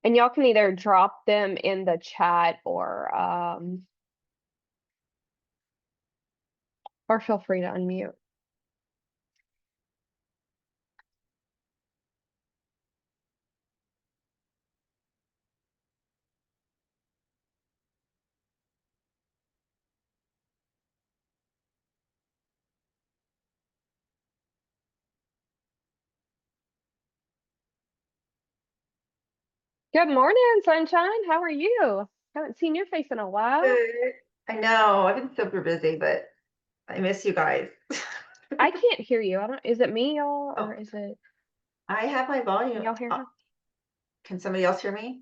And y'all can either drop them in the chat or feel free to unmute. Good morning, sunshine. How are you? Haven't seen your face in a while. Good. I know. I've been super busy, but I miss you guys. I can't hear you. I don't, is it me, y'all, or Oh, is it, I have my can volume. y'all hear her? Can somebody else hear me?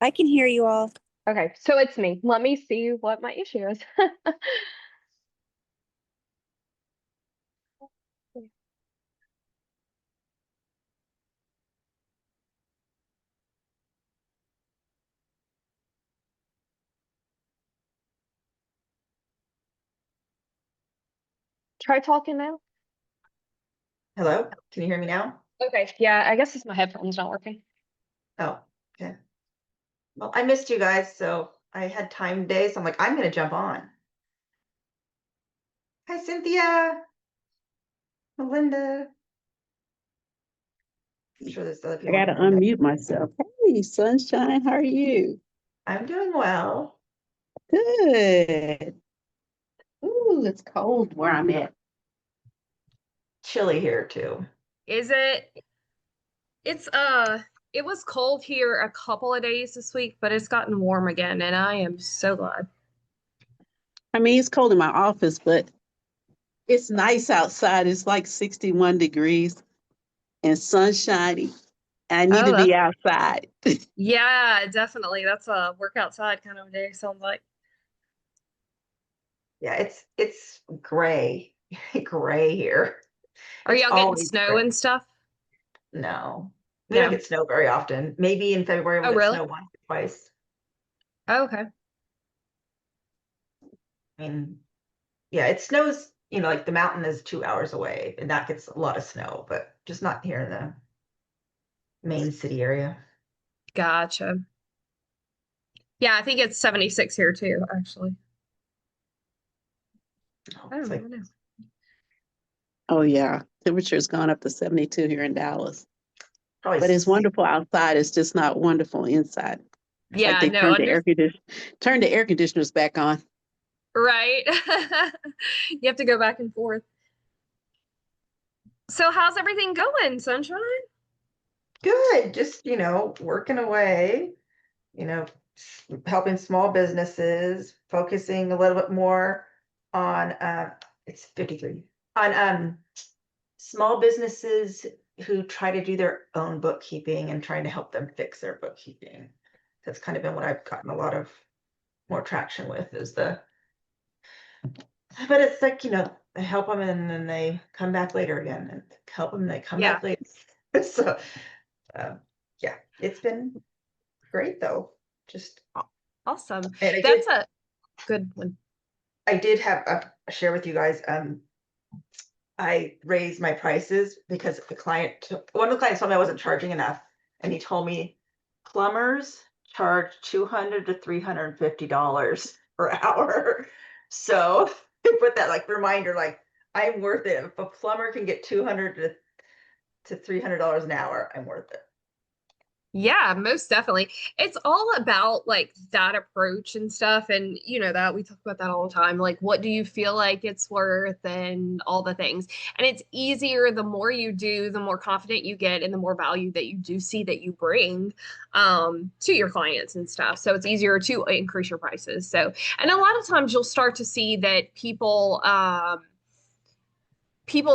I can hear you all. Okay, so it's me. Let me see what my issue is. Try talking now. Hello? Can you hear me now? Okay, yeah, I guess it's my headphones not working. Oh, okay. Well, I missed you guys, so I had time today, so I'm like, I'm gonna jump on. Hi, Cynthia, Melinda. I'm sure there's other I people in got to here, but unmute myself. Hey, sunshine, how are you? I'm doing well. Good. Ooh, it's cold where I'm at. Chilly here too. Is it? It's it was cold here a couple of days this week, but it's gotten warm again, and I am so glad. I mean, it's cold in my office, but it's nice outside. It's like 61 degrees and sunshiny. I need Oh, to that's be outside. yeah, definitely. That's a work outside kind of a day, sounds like. Yeah, it's gray, gray here. Are It's y'all getting always snow gray. and stuff? No, we don't No. get snow very often. Maybe in February we'll Oh, get really? snow once or twice. Oh, okay. I mean, yeah, it snows, like the mountain is 2 hours away and that gets a lot of snow, but just not here in the main city area. Gotcha. Yeah, I think it's 76 here too, actually. Oh, I it's don't like even know. Oh, yeah. Temperature's gone up to 72 here in Dallas. probably But it's wonderful outside. It's just not wonderful inside. It's like Yeah, they no, turned the air conditioners back on. right. You have to go back and forth. So how's everything going, Sunshine? good. Just, working away, you know, helping small businesses, focusing a little bit more on it's 53 on small businesses who try to do their own bookkeeping and trying to help them fix their bookkeeping. That's kind of been what I've gotten a lot of more traction with is but it's like, I help them and then they come back later again and help them and they come Yeah, back later. So, yeah, it's been great though. Just, awesome. and That's a good one. I did have share with you guys, I raised my prices because one of the clients told me I wasn't charging enough, and he told me plumbers charge $200 to $350 per hour. So I put that like reminder, like I'm worth it. If a plumber can get $200 to $300 an hour, I'm worth it. Yeah, most definitely. It's all about like that approach and stuff. And you know that we talk about that all the time. Like, what do you feel like it's worth and all the things. And it's easier the more you do, the more confident you get and the more value that you do see that you bring to your clients and stuff. So it's easier to increase your prices. So, and a lot of times you'll start to see that people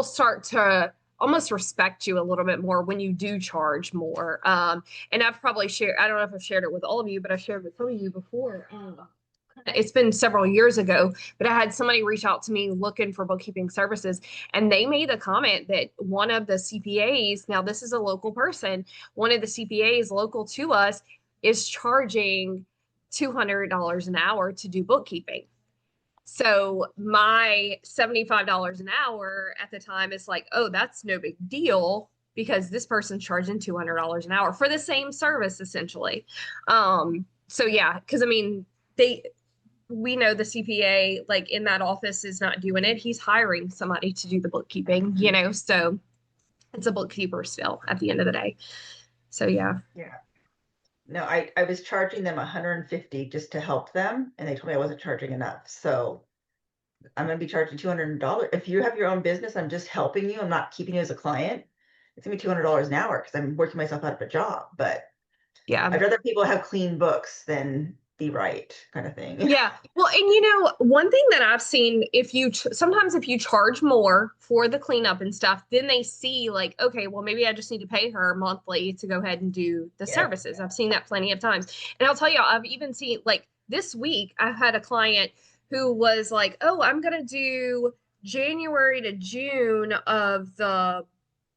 start to almost respect you a little bit more when you do charge more. And I've probably shared, I don't know if I've shared it with all of you, but I've shared with some of you before. It's been several years ago, but I had somebody reach out to me looking for bookkeeping services, and they made a comment that one of the CPAs, now this is a local person, one of the CPAs local to us is charging $200 an hour to do bookkeeping. So my $75 an hour at the time is like, oh, that's no big deal. because this person's charging $200 an hour for the same service essentially. So yeah, because I mean, we know the CPA like in that office is not doing it. He's hiring somebody to do the bookkeeping, you know, so it's a bookkeeper still at the end of the day. So yeah. Yeah. No, I was charging them 150 just to help them, and they told me I wasn't charging enough. So I'm gonna be charging $200. If you have your own business, I'm just helping you. I'm not keeping you as a client. It's gonna be $200 an hour because I'm working myself out of a job. But Yeah. I'd rather people have clean books than be right, kind of thing. Yeah. Well, and you know, one thing that I've seen, if you sometimes if you charge more for the cleanup and stuff, then they see like, okay, well, maybe I just need to pay her monthly to go ahead and do the Yeah. services. I've seen that plenty of times. And I'll tell you, I've even seen like this week, I had a client who was like, oh, I'm going to do January to June of the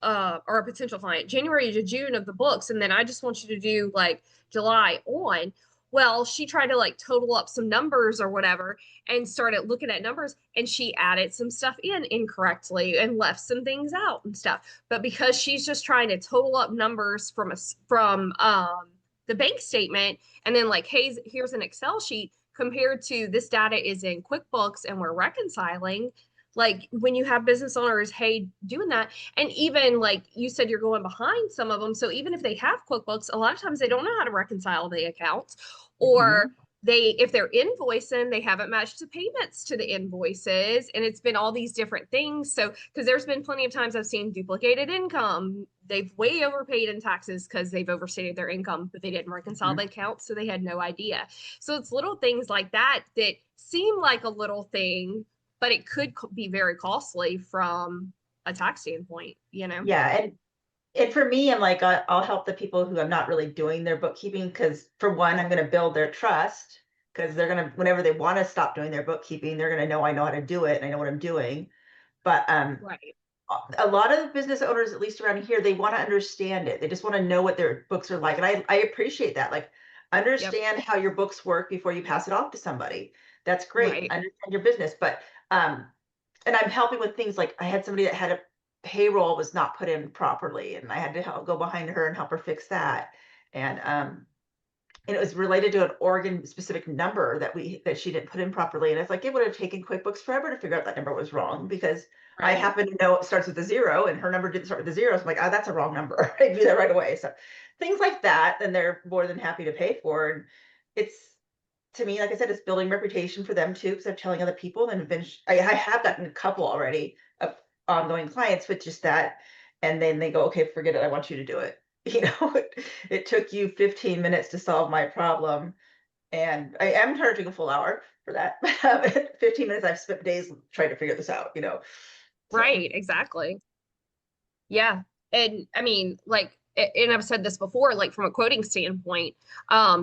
or a potential client, January to June of the books, and then I just want you to do like July on. Well, she tried to like total up some numbers or whatever and started looking at numbers, and she added some stuff in incorrectly and left some things out and stuff. But because she's just trying to total up numbers from the bank statement and then like, hey, here's an Excel sheet compared to this data is in QuickBooks and we're reconciling. Like when you have business owners, hey, doing that, and even like you said, you're going behind some of them. So even if they have QuickBooks, a lot of times they don't know how to reconcile the accounts, or if they're invoicing, they haven't matched the payments to the invoices, and it's been all these different things. So because there's been plenty of times I've seen duplicated income. They've way overpaid in taxes because they've overstated their income, but they didn't reconcile the accounts, so they had no idea. So it's little things like that that seem like a little thing, but it could be very costly from a tax standpoint, you know? Yeah, and for me, I'm like, I'll help the people who are not really doing their bookkeeping because, for one, I'm going to build their trust because they're going to, whenever they want to stop doing their bookkeeping, they're going to know I know how to do it and I know what I'm doing. But Right. a lot of the business owners, at least around here, they want to understand it. They just want to know what their books are like, and I appreciate that. Like, understand how your books work before you pass it off to somebody. That's great. Right. Understand your business, but and I'm helping with things like I had somebody that had a payroll was not put in properly, and I had to go behind her and help her fix that. And it was related to an organ specific number that she didn't put in properly. And it's like it would have taken QuickBooks forever to figure out that number was wrong because I Right. happen to know it starts with a zero and her number didn't start with a zero. So I'm like, oh, that's a wrong number. I do that right away. So things like that, then they're more than happy to pay for. And it's, to me, like I said, it's building reputation for them too, because they're telling other people. And eventually, I have gotten a couple already of ongoing clients with just that. And then they go, okay, forget it. I want you to do it. You know, it took you 15 minutes to solve my problem. And I am charging a full hour for that. 15 minutes, I've spent days trying to figure this out, you know. So, Right. Exactly. Yeah. And I mean, like, and I've said this before, like from a quoting standpoint,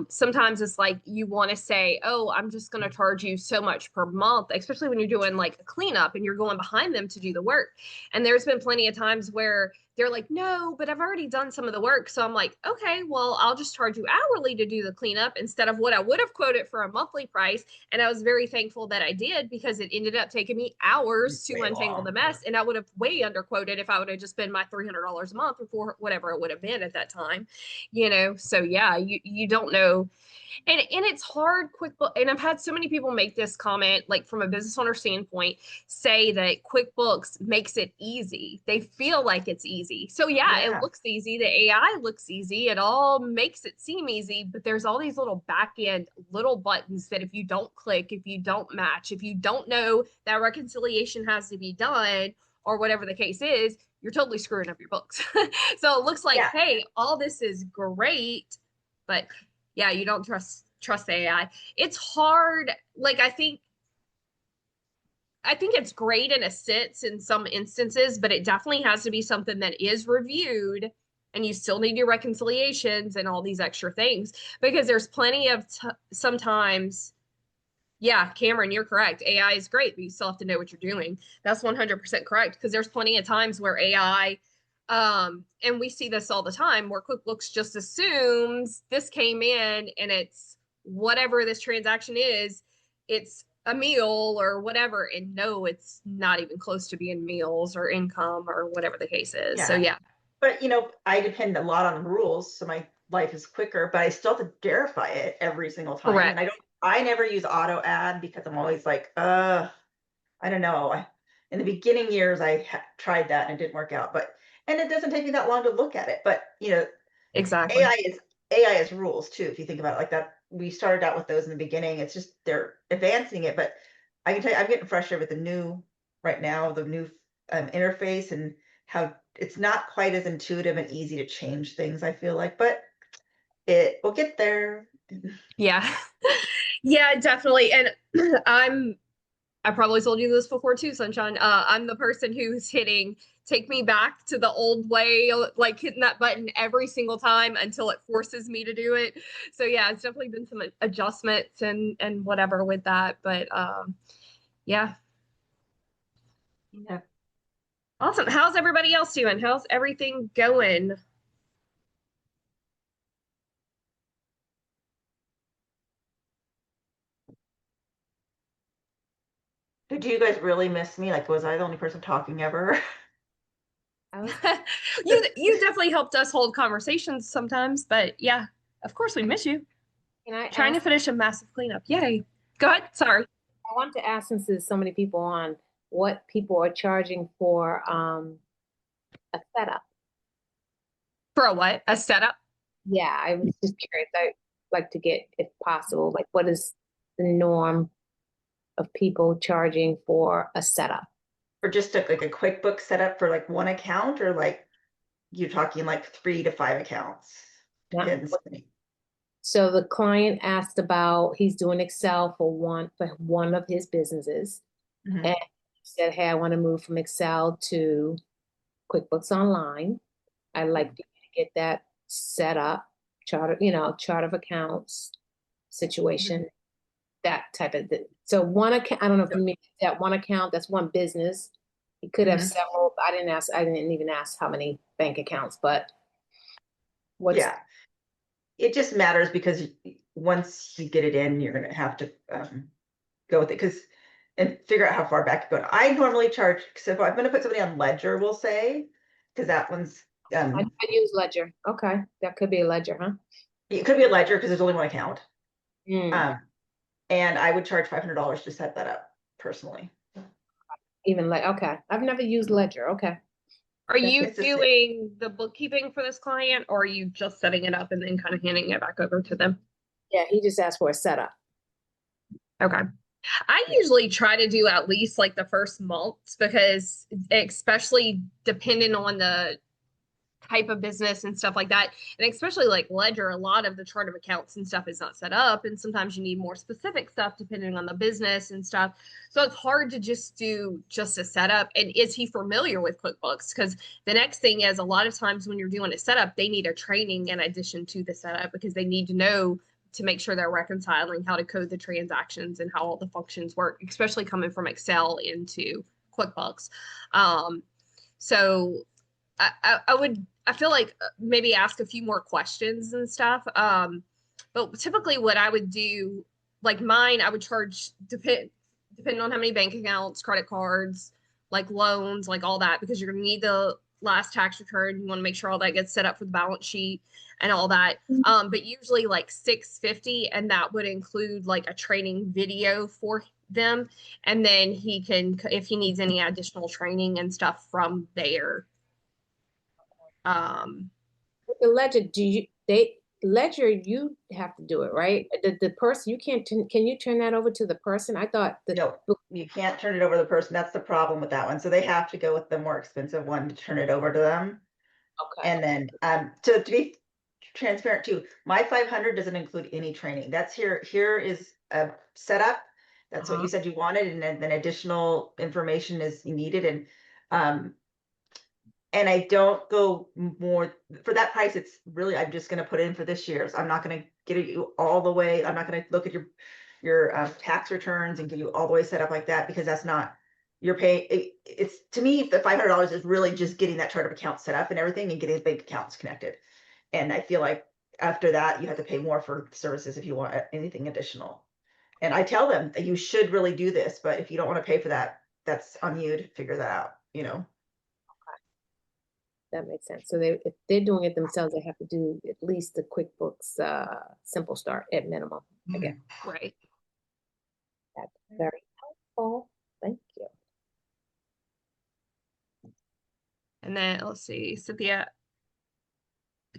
sometimes it's like you want to say, oh, I'm just going to charge you so much per month, especially when you're doing like a cleanup and you're going behind them to do the work. And there's been plenty of times where they're like, no, but I've already done some of the work. So I'm like, okay, well, I'll just charge you hourly to do the cleanup instead of what I would have quoted for a monthly price. And I was very thankful that I did because it ended up taking me hours to way untangle the long. mess. And I would have way underquoted if I would have just been my $300 a month or for whatever it would have been at that time, you know? So yeah, you don't know. And it's hard QuickBooks. And I've had so many people make this comment, like from a business owner standpoint, say that QuickBooks makes it easy. They feel like it's easy. So yeah, it looks easy. The AI looks easy. It all makes it seem easy, but there's all these little back end little buttons that if you don't click, if you don't match, if you don't know that reconciliation has to be done or whatever the case is, you're totally screwing up your books. So it looks like, Yeah. hey, all this is great, but yeah, you don't trust the AI. It's hard. Like I think it's great in a sense in some instances, but it definitely has to be something that is reviewed, and you still need your reconciliations and all these extra things because there's plenty of sometimes. Yeah, Cameron, you're correct. AI is great, but you still have to know what you're doing. That's 100% correct because there's plenty of times where AI and we see this all the time where QuickBooks just assumes this came in and it's whatever this transaction is, it's a meal or whatever. And no, it's not even close to being meals or income or whatever the case is. So yeah. But I depend a lot on rules, so my life is quicker, but I still have to verify it every single time. Correct. And I never use auto add because I'm always like, I don't know. In the beginning years, I tried that and it didn't work out, and it doesn't take me that long to look at it. But Exactly. AI is rules too. If you think about it like that, we started out with those in the beginning. It's just they're advancing it, but I can tell you, I'm getting frustrated with the new interface and how it's not quite as intuitive and easy to change things. I feel like, but it will get there. Yeah. Yeah, definitely. And I probably told you this before too, Sunshine. I'm the person who's take me back to the old way, like hitting that button every single time until it forces me to do it. So yeah, it's definitely been some adjustments and whatever with that. But yeah. Yeah. Awesome. How's everybody else doing? How's everything going? Did you guys really miss me? Like, was I the only person talking ever? You definitely helped us hold conversations sometimes, but yeah, of course we miss you. Can I Trying to ask, finish a massive cleanup. Yay. Go ahead. Sorry. I want to ask, since there's so many people on, what people are charging for a setup. For a what? A setup? Yeah, I was just curious. I'd like to get, if possible, like what is the norm of people charging for a setup? Or just like a QuickBooks setup for like one account, or like you're talking like 3 to 5 accounts? Yeah. Depends. So the client asked about, he's doing Excel for one of his businesses. Mhm. And he said, hey, I want to move from Excel to QuickBooks Online. I'd like to get that set up, chart of accounts situation, that type of thing. So one account, I don't know if you mean that one account, that's one business. He could have several. I didn't even ask how many bank accounts, but Yeah, it just matters because once you get it in, you're going to have to go with it and figure out how far back you go. I normally charge, so if I'm going to put somebody on Ledger, we'll say, because that one's I use Ledger. Okay, that could be a Ledger, huh? it could be a Ledger because there's only one account. Mm. And I would charge $500 to set that up personally. Even like, okay, I've never used Ledger. Okay. Are you It's the doing the bookkeeping for this client, or are you just setting it up and then kind of handing it back over to them? Yeah, he just asked for a setup. Okay. I usually try to do at least like the first month, because especially depending on the type of business and stuff like that, and especially like Ledger, a lot of the chart of accounts and stuff is not set up, and sometimes you need more specific stuff depending on the business and stuff. So it's hard to just do just a setup. And is he familiar with QuickBooks? Because the next thing is, a lot of times when you're doing a setup, they need a training in addition to the setup, because they need to know to make sure they're reconciling how to code the transactions and how all the functions work, especially coming from Excel into QuickBooks. So I feel like maybe ask a few more questions and stuff. But typically what I would do, like mine, I would charge depending on how many bank accounts, credit cards, like loans, like all that, because you're going to need the last tax return. You want to make sure all that gets set up for the balance sheet and all that. But usually like $650, and that would include like a training video for them. And then he can, if he needs any additional training and stuff from there. With the Ledger, Ledger, you have to do it, right? The person, you can't, can you turn that over to the person? I thought No, you can't turn it over to the person. That's the problem with that one. So they have to go with the more expensive one to turn it over to them. Okay. And then to be transparent too, my 500 doesn't include any training. That's here is a setup. That's what you said you wanted, and then additional information is needed. And I don't go more for that price. It's really, I'm just going to put in for this year's. I'm not going to get you all the way. I'm not going to look at your tax returns and get you all the way set up like that, because that's not your pay. It's to me, the $500 is really just getting that chart of accounts set up and everything, and getting bank accounts connected. And I feel like after that, you have to pay more for services if you want anything additional. And I tell them that you should really do this, but if you don't want to pay for that, that's on you to figure that out, That makes sense. So if they're doing it themselves, they have to do at least the QuickBooks Simple Start at minimum. Again, Right. that's very helpful. Thank you. And then let's see, Cynthia.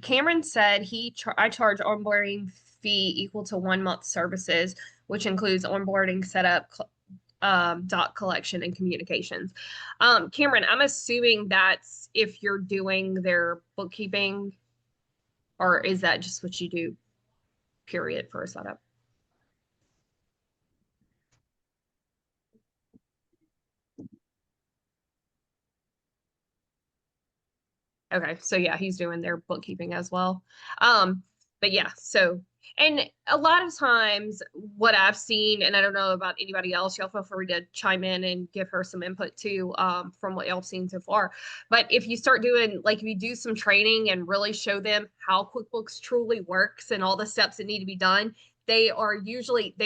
Cameron said I charge onboarding fee equal to 1 month services, which includes onboarding, setup, dot collection, and communications. Cameron, I'm assuming that's if you're doing their bookkeeping, or is that just what you do, period, for a setup? Okay, so yeah, he's doing their bookkeeping as well. But yeah, so, and a lot of times what I've seen, and I don't know about anybody else, y'all feel free to chime in and give her some input too, from what y'all have seen so far. But if you start doing, like, if you do some training and really show them how QuickBooks truly works and all the steps that need to be done, they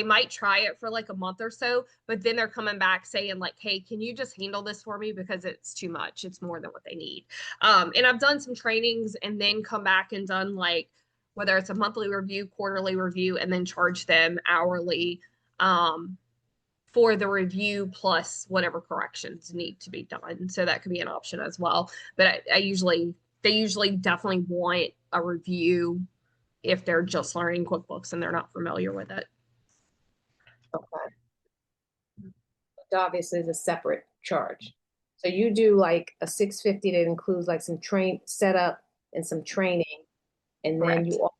might try it for like a month or so, but then they're coming back saying like, hey, can you just handle this for me? Because it's too much. It's more than what they need. And I've done some trainings and then come back and done like, whether it's a monthly review, quarterly review, and then charge them hourly for the review plus whatever corrections need to be done. So that could be an option as well. But they usually definitely want a review if they're just learning QuickBooks and they're not familiar with it. Okay. But obviously, it's a separate charge. So you do like a $650 that includes like some setup and some training, and then you offer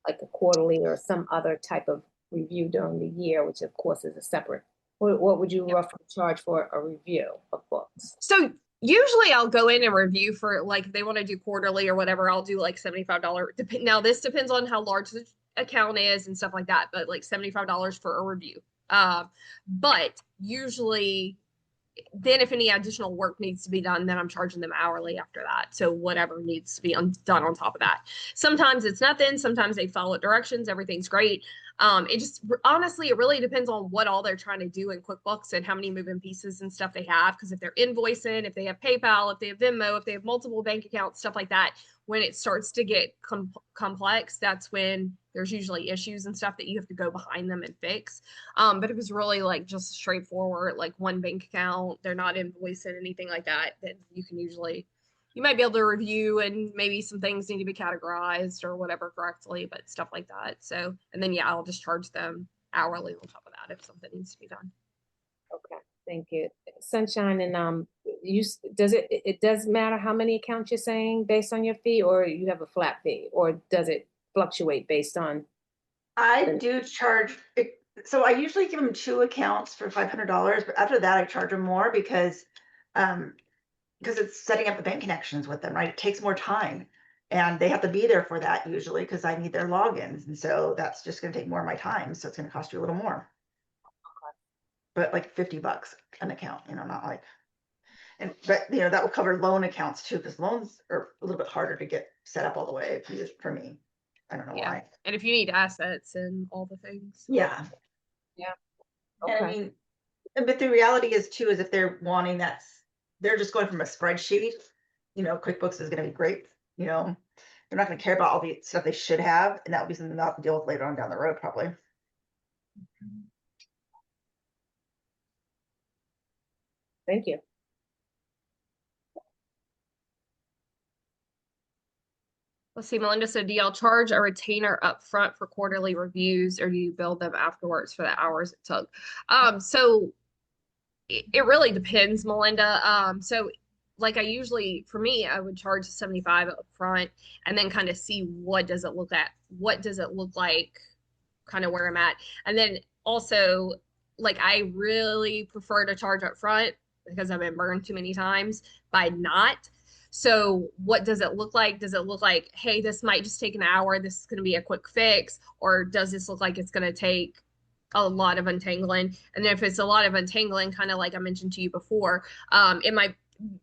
like a quarterly or some other type of review during the year, which of course is a separate. What would you roughly charge for a review of books? So usually I'll go in and review for, like, if they want to do quarterly or whatever, I'll do like $75. Now this depends on how large the account is and stuff like that, but like $75 for a review. But usually then if any additional work needs to be done, then I'm charging them hourly after that. So whatever needs to be done on top of that. Sometimes it's nothing. Sometimes they follow directions. Everything's great. It just, honestly, it really depends on what all they're trying to do in QuickBooks and how many moving pieces and stuff they have. Because if they're invoicing, if they have PayPal, if they have Venmo, if they have multiple bank accounts, stuff like that, when it starts to get complex, that's when there's usually issues and stuff that you have to go behind them and fix. But if it's really like just straightforward, like one bank account, they're not invoicing anything like that, then you might be able to review and maybe some things need to be categorized or whatever correctly, but stuff like that. So, and then, yeah, I'll just charge them hourly on top of that if something needs to be done. Okay, thank you. Sunshine, and it does matter how many accounts you're saying based on your fee, or you have a flat fee, or does it fluctuate based on? I do charge, so I usually give them 2 accounts for $500, but after that I charge them more because it's setting up the bank connections with them, right? It takes more time and they have to be there for that usually because I need their logins. And so that's just going to take more of my time. So it's going to cost you a little more. But like $50 an account, not like, but that will cover loan accounts too, because loans are a little bit harder to get set up all the way for me. I don't know why. And if you need assets and all the things. Yeah. Yeah. Okay. And I mean, but the reality is too, is if they're wanting they're just going from a spreadsheet, QuickBooks is going to be great. They're not going to care about all the stuff they should have. And that will be something they'll have to deal with later on down the road, probably. Thank you. Let's see, Melinda said, do y'all charge a retainer up front for quarterly reviews, or do you bill them afterwards for the hours it took? So it really depends, Melinda. So like for me, I would charge 75 up front and then kind of see what does it look like, kind of where I'm at. And then also, like, I really prefer to charge up front because I've been burned too many times by not. So what does it look like? Does it look like, hey, this might just take an hour, this is going to be a quick fix? Or does this look like it's going to take a lot of untangling? And then if it's a lot of untangling, kind of like I mentioned to you before, it might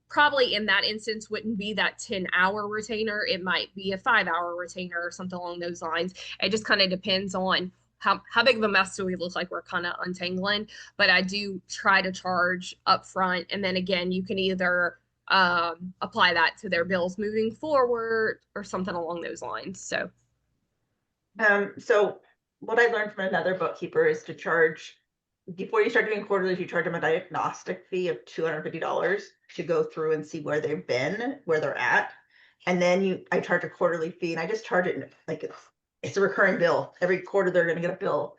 probably in that instance wouldn't be that 10-hour retainer. It might be a 5-hour retainer or something along those lines. It just kind of depends on how big of a mess do we look like we're kind of untangling. But I do try to charge up front. And then again, you can either apply that to their bills moving forward or something along those lines. So So what I learned from another bookkeeper is to charge, before you start doing quarterlies, you charge them a diagnostic fee of $250 to go through and see where they've been, where they're at. And then I charge a quarterly fee, and I just charge it like it's a recurring bill. Every quarter they're gonna get a bill.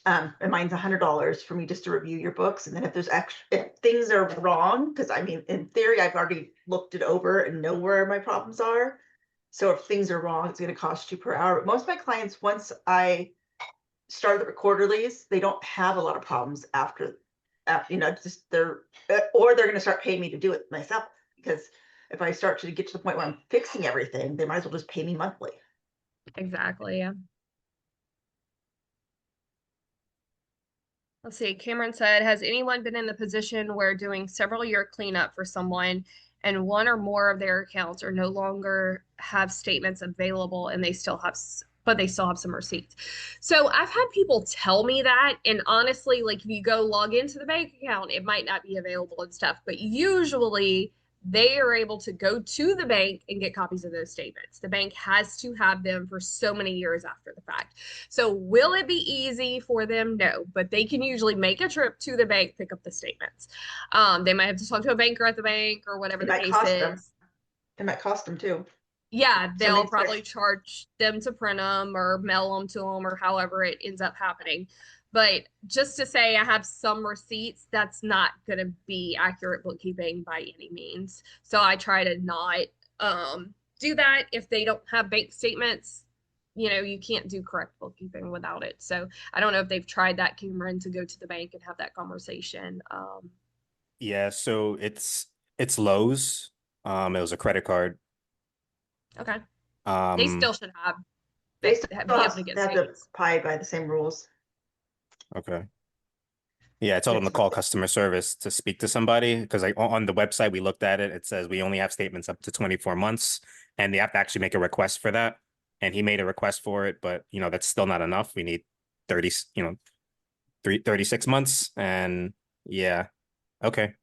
And mine's $100 for me just to review your books. And then if there's if things are wrong, because I mean, in theory, I've already looked it over and know where my problems are. So if things are wrong, it's going to cost you per hour. But most of my clients, once I start the quarterlies, they don't have a lot of problems after just or they're going to start paying me to do it myself. Because if I start to get to the point where I'm fixing everything, they might as well just pay me monthly. exactly, yeah. Let's see. Cameron said, has anyone been in the position where doing several year cleanup for someone and one or more of their accounts are no longer have statements available and they still have, but they still have some receipts? So I've had people tell me that, and honestly, like if you go log into the bank account, it might not be available and stuff, but usually they are able to go to the bank and get copies of those statements. The bank has to have them for so many years after the fact. So will it be easy for them? No, but they can usually make a trip to the bank, pick up the statements. They might have to talk to a banker at the bank or whatever the case is. It might cost them too. Yeah, they'll probably charge them to print them or mail them to them or however it ends up happening. But just to say I have some receipts, that's not going to be accurate bookkeeping by any means. So I try to not do that. If they don't have bank statements, you can't do correct bookkeeping without it. So I don't know if they've tried that, Cameron, to go to the bank and have that conversation. Yeah, so it's Lowe's. It was a credit card. Okay. They still should have. They still be able to get have to statements. abide by the same rules. Okay. Yeah, I told them to call customer service to speak to somebody because like on the website we looked at it, it says we only have statements up to 24 months and they have to actually make a request for that. And he made a request for it, but that's still not enough. We need 36 months. And yeah. Okay.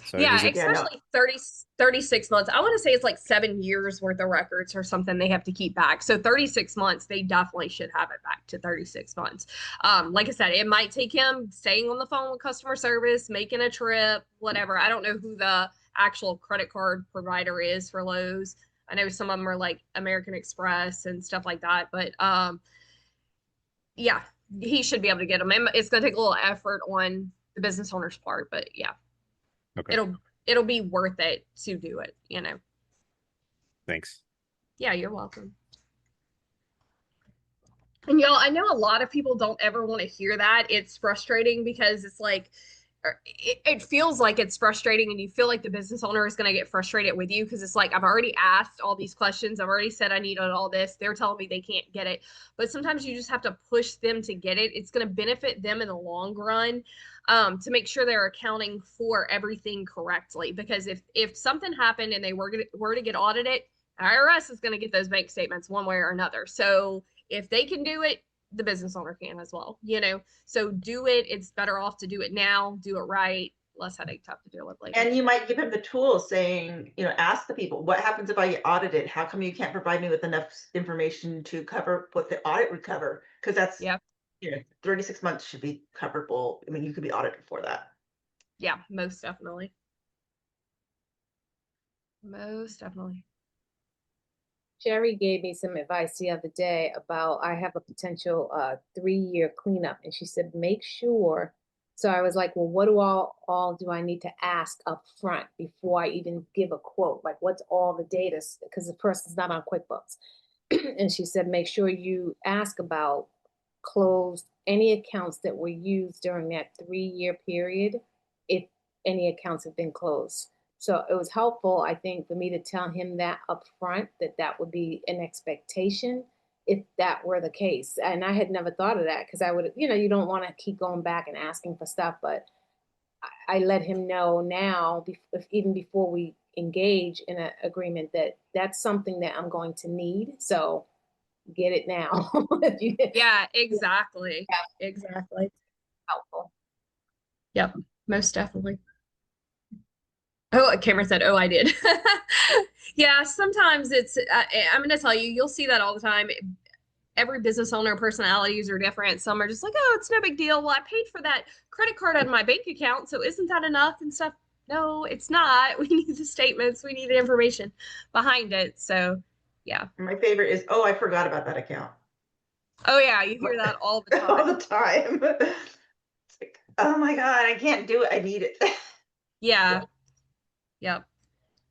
So Yeah, he's especially 36 months. I want to say it's like 7 years worth of records or something they have to keep back. So 36 months, they definitely should have it back to 36 months. Like I said, it might take him staying on the phone with customer service, making a trip, whatever. I don't know who the actual credit card provider is for Lowe's. I know some of them are like American Express and stuff like that. But yeah, he should be able to get them. It's going to take a little effort on the business owner's part, but yeah. okay. It'll be worth it to do it, Thanks. Yeah, you're welcome. And y'all, I know a lot of people don't ever want to hear that. It's frustrating because it's like it feels like it's frustrating and you feel like the business owner is going to get frustrated with you because it's like I've already asked all these questions. I've already said I need all this. They're telling me they can't get it. But sometimes you just have to push them to get it. It's going to benefit them in the long run. To make sure they're accounting for everything correctly. Because if something happened and they were to get audited, IRS is going to get those bank statements one way or another. So if they can do it, the business owner can as well, So do it. It's better off to do it now, do it right, less headache to have to deal with later. And you might give him the tools saying, ask the people, what happens if I get audited? How come you can't provide me with enough information to cover what the audit would cover? Because that's 36 months should be coverable. I mean, you could be audited for that. Yeah, most definitely. Most definitely. Sherry gave me some advice the other day about I have a potential 3-year cleanup, and she said make sure. So I was like, well, what do all do I need to ask up front before I even give a quote? Like, what's all the data? Because the person's not on QuickBooks. And she said make sure you ask about closed any accounts that were used during that 3-year period, if any accounts have been closed. So it was helpful, I think, for me to tell him that up front, that would be an expectation if that were the case. And I had never thought of that because I would, you don't want to keep going back and asking for stuff. But I let him know now, even before we engage in an agreement, that that's something that I'm going to need. So get it now. Yeah, exactly. Yeah. Exactly. Helpful. Yep, most definitely. Oh, Cameron said, "Oh, I did." Yeah, sometimes I'm going to tell you, you'll see that all the time. Every business owner personalities are different. Some are just like, "Oh, it's no big deal. Well, I paid for that credit card out of my bank account, so isn't that enough?" and stuff. No, it's not. We need the statements. We need the information behind it. So, yeah. My favorite is, oh, I forgot about that account. Oh, yeah, you hear that all the All time. the time. It's like, oh my God, I can't do it. I need it. Yeah. Yep.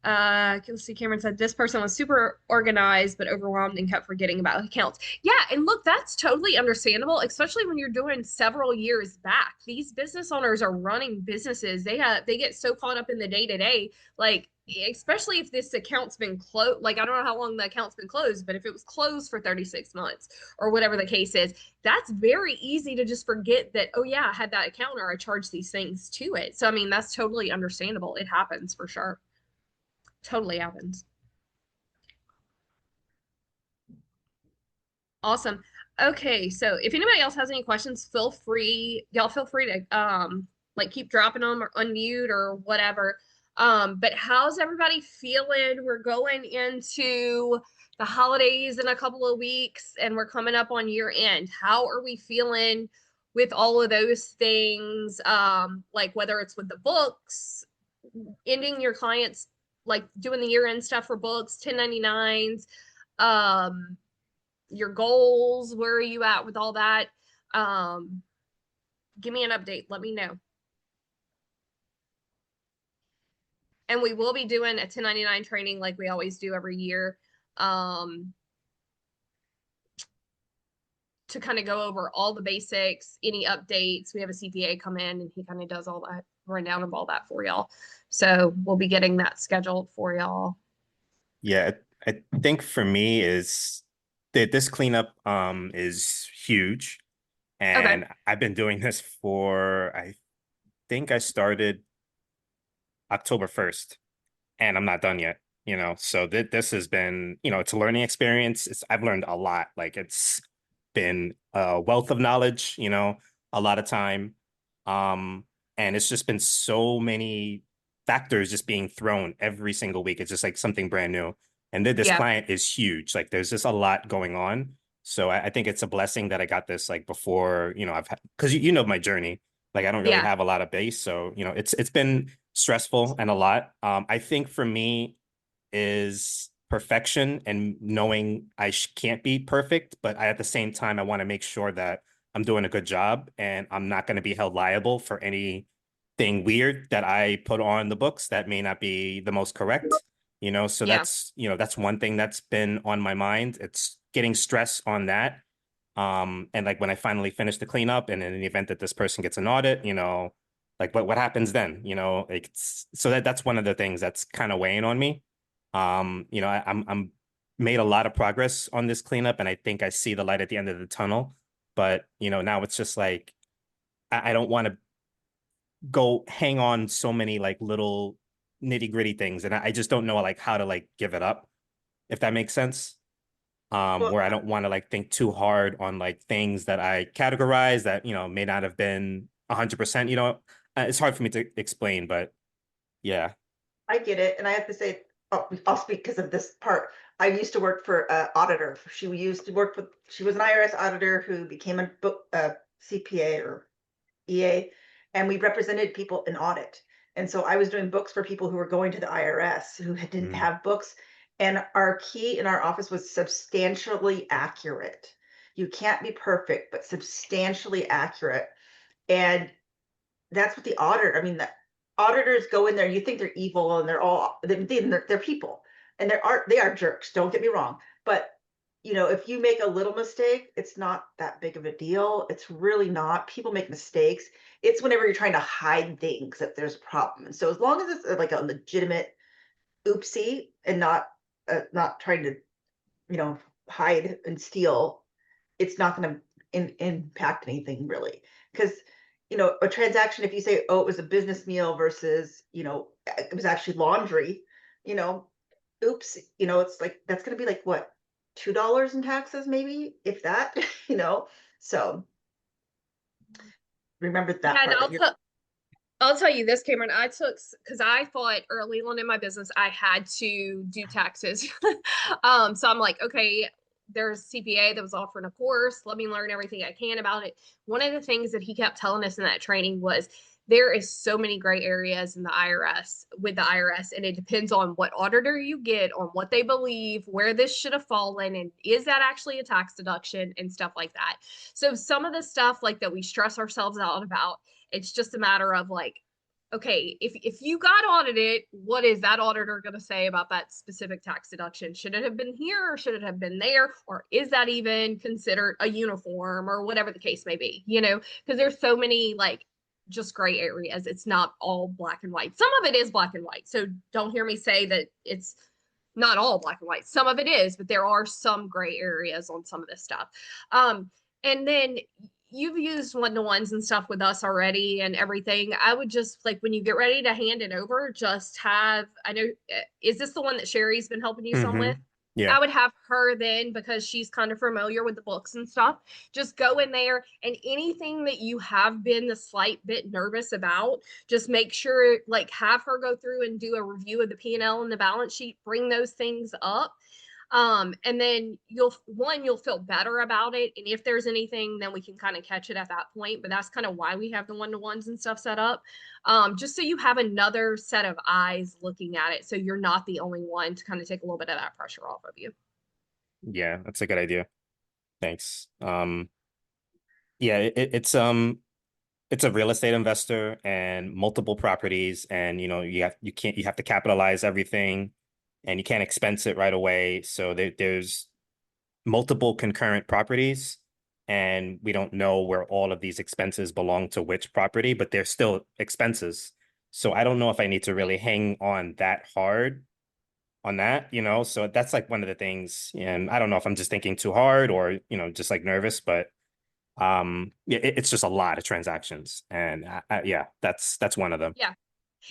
Let's see, Cameron said this person was super organized but overwhelmed and kept forgetting about accounts. Yeah, and look, that's totally understandable, especially when you're doing several years back. These business owners are running businesses. They get so caught up in the day to day, like especially if this account's been closed. Like I don't know how long the account's been closed, but if it was closed for 36 months or whatever the case is, that's very easy to just forget that, oh yeah, I had that account or I charged these things to it. So I mean, that's totally understandable. It happens for sure. Totally happens. Awesome. Okay, so if anybody else has any questions, y'all feel free to like keep dropping them or unmute or whatever. But how's everybody feeling? We're going into the holidays in a couple of weeks and we're coming up on year end. How are we feeling with all of those things? Like whether it's with the books, ending your clients, like doing the year end stuff for books, 1099s, um, your goals, where are you at with all that? Um, Give me an update. Let me know. And we will be doing a 1099 training like we always do every year. To kind of go over all the basics, any updates. We have a CPA come in and he kind of does all that rundown of all that for y'all. So we'll be getting that scheduled for y'all. Yeah, I think for me is that this cleanup is huge. Okay. And I've been doing this for, I think I started October 1st and I'm not done yet, so this has been, it's a learning experience. I've learned a lot. Like it's been a wealth of knowledge, a lot of time. And it's just been so many factors just being thrown every single week. It's just like something brand new. And then this Yeah. client is huge. Like there's just a lot going on. So I think it's a blessing that I got this like before, because you know my journey. Like I don't really Yeah. have a lot of base. So, it's been stressful and a lot. I think for me is perfection and knowing I can't be perfect, but at the same time, I want to make sure that I'm doing a good job and I'm not going to be held liable for anything weird that I put on the books that may not be the most correct, so Yeah. that's one thing that's been on my mind. It's getting stress on that. And like when I finally finish the cleanup and in the event that this person gets an audit, like what happens then, like so that's one of the things that's kind of weighing on me. I'm made a lot of progress on this cleanup and I think I see the light at the end of the tunnel, but now it's just like I don't want to go hang on so many like little nitty gritty things and I just don't know like how to like give it up, if that makes sense. Well, Where I don't want to like think too hard on like things that I categorize that, may not have been 100%, it's hard for me to explain, but yeah. I get it. And I have to say, I'll speak because of this part. I used to work for an auditor. She was an IRS auditor who became a CPA or EA, and we represented people in audit. And so I was doing books for people who were going to the IRS who didn't Mm. have books. And our key in our office was substantially accurate. You can't be perfect, but substantially accurate. And that's what the auditor, I mean, the auditors go in there, you think they're evil and they're people and they are jerks. Don't get me wrong. But if you make a little mistake, it's not that big of a deal. It's really not. People make mistakes. It's whenever you're trying to hide things that there's a problem. And so as long as it's like a legitimate oopsie and not trying to, hide and steal, it's not going to impact anything really. Because, a transaction, if you say, oh, it was a business meal versus, it was actually laundry, oops, it's like, that's going to be like what, $2 in taxes, maybe, if that, so remember that Yeah, and part. I'll tell I'll tell you this, Cameron, because I thought early on in my business, I had to do taxes. So I'm like, okay, there's CPA that was offering a course. Let me learn everything I can about it. One of the things that he kept telling us in that training was there is so many gray areas in the IRS with the IRS, and it depends on what auditor you get, on what they believe, where this should have fallen, and is that actually a tax deduction and stuff like that. So some of the stuff like that we stress ourselves out about, it's just a matter of like, okay, if you got audited, what is that auditor going to say about that specific tax deduction? Should it have been here or should it have been there? Or is that even considered a uniform or whatever the case may be, you know, because there's so many like just gray areas. It's not all black and white. Some of it is black and white. So don't hear me say that it's not all black and white. Some of it is, but there are some gray areas on some of this stuff. And then you've used one-to-ones and stuff with us already and everything. I would just like when you get ready to hand it over, just have, I know, is this the one that Sherry's been helping you some with? Yeah. I would have her then because she's kind of familiar with the books and stuff. Just go in there and anything that you have been the slight bit nervous about, just make sure like have her go through and do a review of the P&L and the balance sheet, bring those things up. And then you'll feel better about it. And if there's anything, then we can kind of catch it at that point. But that's kind of why we have the one-to-ones and stuff set up. Just so you have another set of eyes looking at it. So you're not the only one to kind of take a little bit of that pressure off of you. Yeah, that's a good idea. Thanks. Yeah, it's a real estate investor and multiple properties, and you have to capitalize everything, and you can't expense it right away. So there's multiple concurrent properties, and we don't know where all of these expenses belong to which property, but they're still expenses. So I don't know if I need to really hang on that hard on that, so that's like one of the things. And I don't know if I'm just thinking too hard or, just like nervous, but yeah, it's just a lot of transactions. And yeah, that's one of them. Yeah.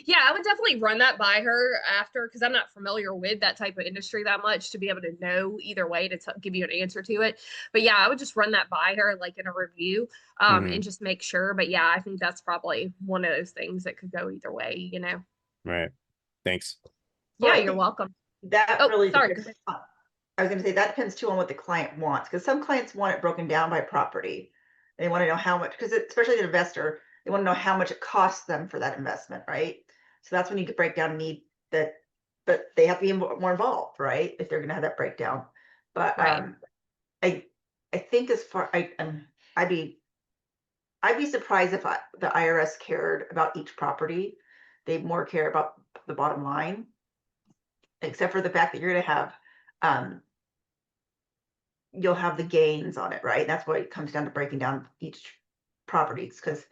Yeah, I would definitely run that by her after because I'm not familiar with that type of industry that much to be able to know either way to give you an answer to it. But yeah, I would just run that by her like in a review and just make sure. But yeah, I think that's probably one of those things that could go either way, Right. Thanks. Yeah, you're welcome. That really sorry. depends on, I was going to say that depends too on what the client wants, because some clients want it broken down by property. They want to know how much, because especially the investor, they want to know how much it costs them for that investment, right? So that's when you could break down need that, but they have to be more involved, right? If they're going to have that breakdown. But right. I think as far I'd be surprised if the IRS cared about each property. They more care about the bottom line, except for the fact that you're going to have you'll have the gains on it, right? That's why it comes down to breaking down each property, because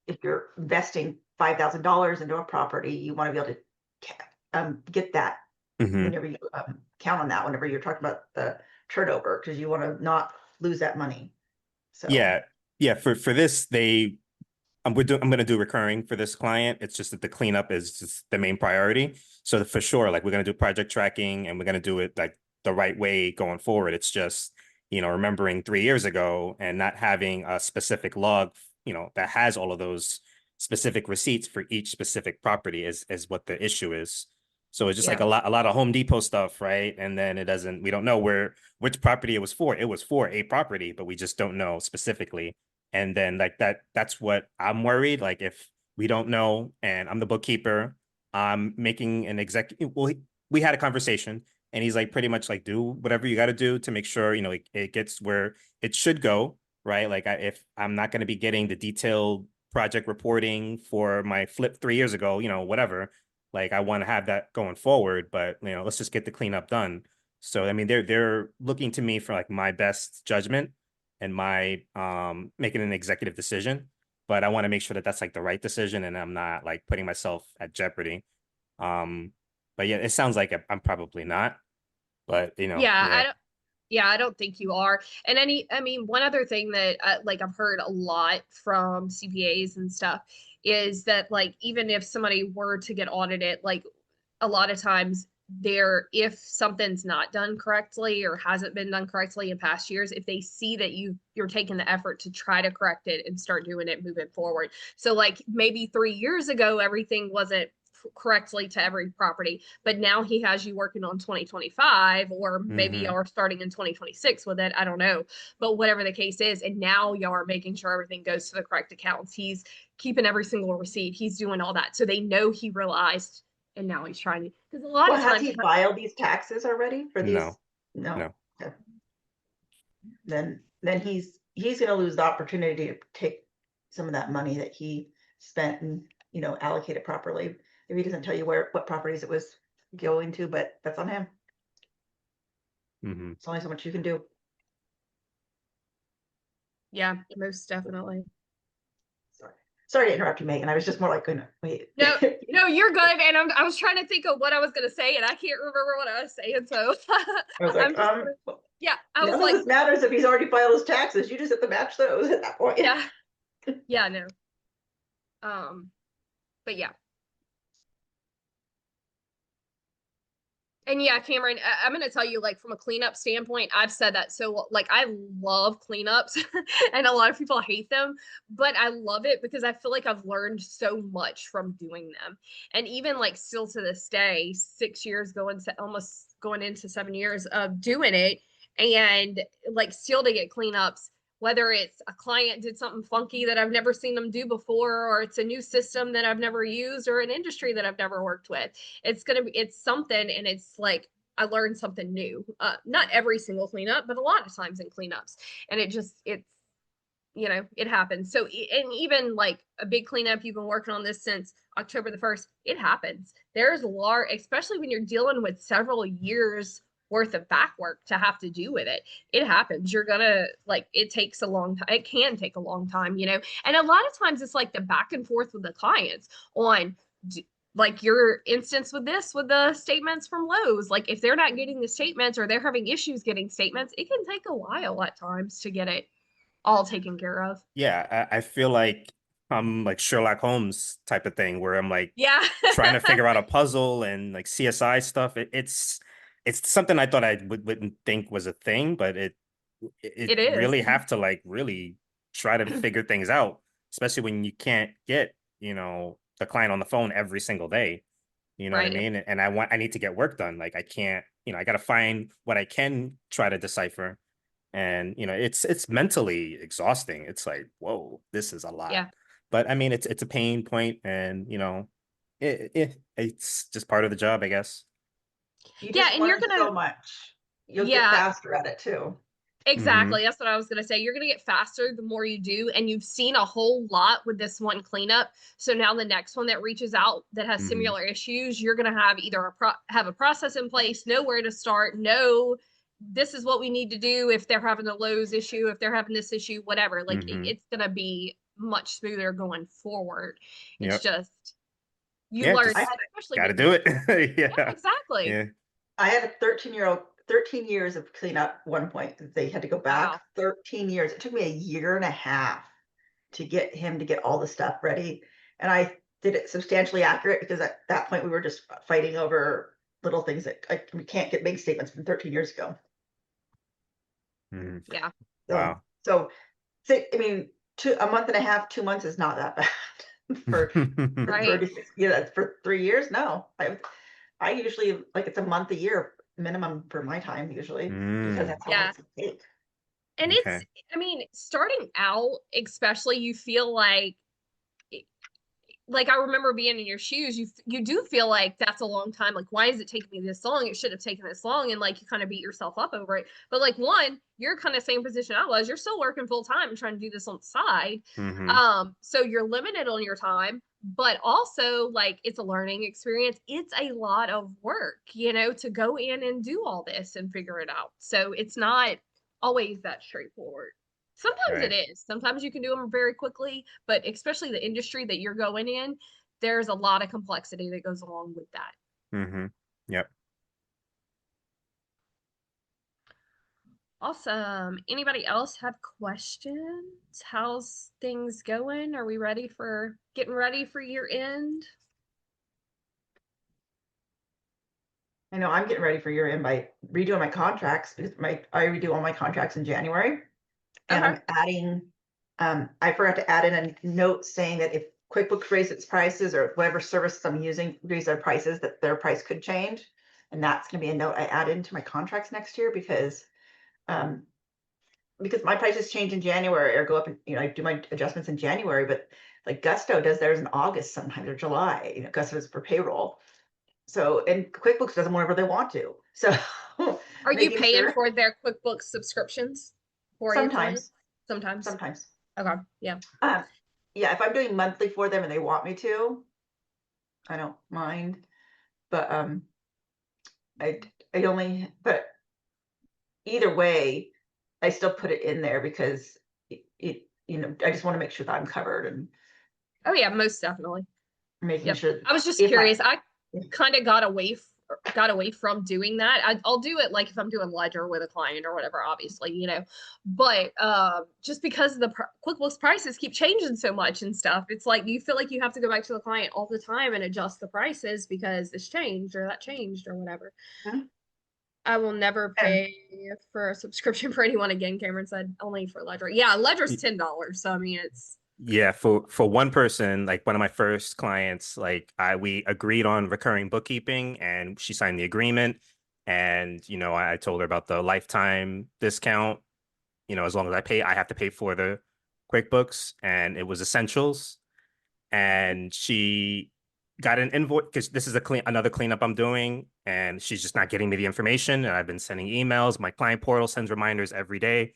if you're investing $5,000 into a property, you want to be able to get that whenever you count on that, whenever you're talking about the turnover, because you want to not lose that money. So yeah. For this, I'm going to do recurring for this client. It's just that the cleanup is just the main priority. So for sure, like we're going to do project tracking and we're going to do it like the right way going forward. It's just, remembering 3 years ago and not having a specific log, that has all of those specific receipts for each specific property is what the issue is. So it's just like a lot of Home Depot stuff, right? And then we don't know which property it was for. It was for a property, but we just don't know specifically. And then like that's what I'm worried. Like if we don't know and I'm the bookkeeper, I'm making an executive. Well, we had a conversation and he's like, pretty much like, do whatever you got to do to make sure, it gets where it should go. Right. Like if I'm not going to be getting the detailed project reporting for my flip 3 years ago, whatever, like I want to have that going forward, but let's just get the cleanup done. So, I mean, they're looking to me for like my best judgment and my making an executive decision, but I want to make sure that that's like the right decision and I'm not like putting myself at jeopardy. But yeah, it sounds like I'm probably not, but I don't think you are. And one other thing that like I've heard a lot from CPAs and stuff is that like even if somebody were to get audited, like a lot of times if something's not done correctly or hasn't been done correctly in past years, if they see that you're taking the effort to try to correct it and start doing it moving forward. So like maybe 3 years ago, everything wasn't correctly to every property, but now he has you working on 2025, or maybe y'all are starting in 2026 with it. I don't know, but whatever the case is, and now y'all are making sure everything goes to the correct accounts. He's keeping every single receipt. He's doing all that. So they know he realized, and now he's trying to, because a lot Well, of has times he filed these taxes already for these? No. No. No. Okay. Then he's gonna lose the opportunity to take some of that money that he spent and, you know, allocate it properly. If he doesn't tell you what properties it was going to, but that's on him. Mhm. It's only so much you can do. yeah, most definitely. Sorry to interrupt you, Megan. I was just more like, gonna wait. No, you're good. And I was trying to think of what I was going to say, and I can't remember what I was saying. So I was like, yeah, I was none like, of this matters if he's already filed his taxes. You just have to match those at that point. yeah, yeah, no. But yeah. And yeah, Cameron, I'm going to tell you, like, from a cleanup standpoint, I've said that. So, like, I love cleanups and a lot of people hate them, but I love it because I feel like I've learned so much from doing them. And even like still to this day, 6 years almost going into 7 years of doing it, and like still to get cleanups, whether it's a client did something funky that I've never seen them do before, or it's a new system that I've never used, or an industry that I've never worked with. It's something, and it's like I learned something new. Not every single cleanup, but a lot of times in cleanups. And it happens. So, and even like a big cleanup, you've been working on this since October the 1st, it happens. There's especially when you're dealing with several years worth of back work to have to do with it. It happens. You're gonna, like, it takes a long time. It can take a long time, and a lot of times it's like the back and forth with the clients on, like your instance with the statements from Lowe's. Like if they're not getting the statements, or they're having issues getting statements, it can take a while at times to get it all taken care of. Yeah, I feel like I'm like Sherlock Holmes type of thing, where I'm like Yeah. trying to figure out a puzzle and like CSI stuff. It's something I thought I wouldn't think was a thing, but it It is. really have to like really try to figure things out, especially when you can't get, the client on the phone every single day. You know what I Right. mean? And I need to get work done. Like I can't, I got to find what I can try to decipher. And it's mentally exhausting. It's like, whoa, this is a lot. Yeah. But I mean, it's a pain point, and it's just part of the job, I guess. You Yeah, just and you're learn gonna so much. You'll Yeah. get faster at it too. Exactly. That's what I was going to say. You're going to get faster the more you do. And you've seen a whole lot with this one cleanup. So now the next one that reaches out that has similar issues, you're going to have either have a process in place, know where to start, know this is what we need to do if they're having a Lowe's issue, if they're having this issue, whatever. Like it's going to be much smoother going forward. It's just, you learn, especially got to do it. Yeah, exactly. Yeah. I had a 13 years of cleanup. One point they had to go back. Wow. 13 years. It took me a year and a half to get him to get all the stuff ready. And I did it substantially accurate because at that point we were just fighting over little things that we can't get bank statements from 13 years ago. Yeah. Wow. So I mean, a month and a half, 2 months is not that bad for Right. 36. Yeah, for 3 years. No, I usually like it's a month a year minimum for my time usually because that's how long it's gonna take. And Okay. I mean, starting out, especially, you feel like I remember being in your shoes, you do feel like that's a long time. Like, why is it taking me this long? It should have taken this long. And like, you kind of beat yourself up over it. But like, one, you're kind of same position I was. You're still working full time and trying to do this on the side. So you're limited on your time, but also like it's a learning experience. It's a lot of work, to go in and do all this and figure it out. So it's not always that straightforward. Sometimes it is. Sometimes you can do them very quickly, but especially the industry that you're going in, there's a lot of complexity that goes along with that. Yep. Awesome. Anybody else have questions? How's things going? Are we getting ready for year end? I know I'm getting ready for year end by redoing my contracts because I redo all my contracts in January. And Okay. I'm adding, I forgot to add in a note saying that if QuickBooks raises its prices or whatever service I'm using raise their prices, that their price could change. And that's gonna be a note I add into my contracts next year because my prices change in January or go up and, I do my adjustments in January, but like Gusto does theirs in August sometimes or July, Gusto is for payroll. So, and QuickBooks does them whenever they want to. So Are you making paying sure for their QuickBooks subscriptions for your clients? sometimes, Sometimes. sometimes. Okay. Yeah. Yeah, if I'm doing monthly for them and they want me to, I don't mind. But I only but either way, I still put it in there because I just want to make sure that I'm covered and Oh yeah, most definitely. making Yep. sure I was just if curious. I Yeah. kind of got away from doing that. I'll do it like if I'm doing ledger with a client or whatever, obviously, but just because the QuickBooks prices keep changing so much and stuff, it's like you feel like you have to go back to the client all the time and adjust the prices because this changed or that changed or whatever. Mhm. I will never And pay for a subscription for anyone again. Cameron said only for ledger. Yeah, ledger's $10, so I mean it's Yeah, for one person, like one of my first clients, like we agreed on recurring bookkeeping and she signed the agreement. And, I told her about the lifetime discount. As long as I have to pay for the QuickBooks and it was essentials. And she got an invoice because this is another cleanup I'm doing, and she's just not getting me the information. And I've been sending emails. My client portal sends reminders every day.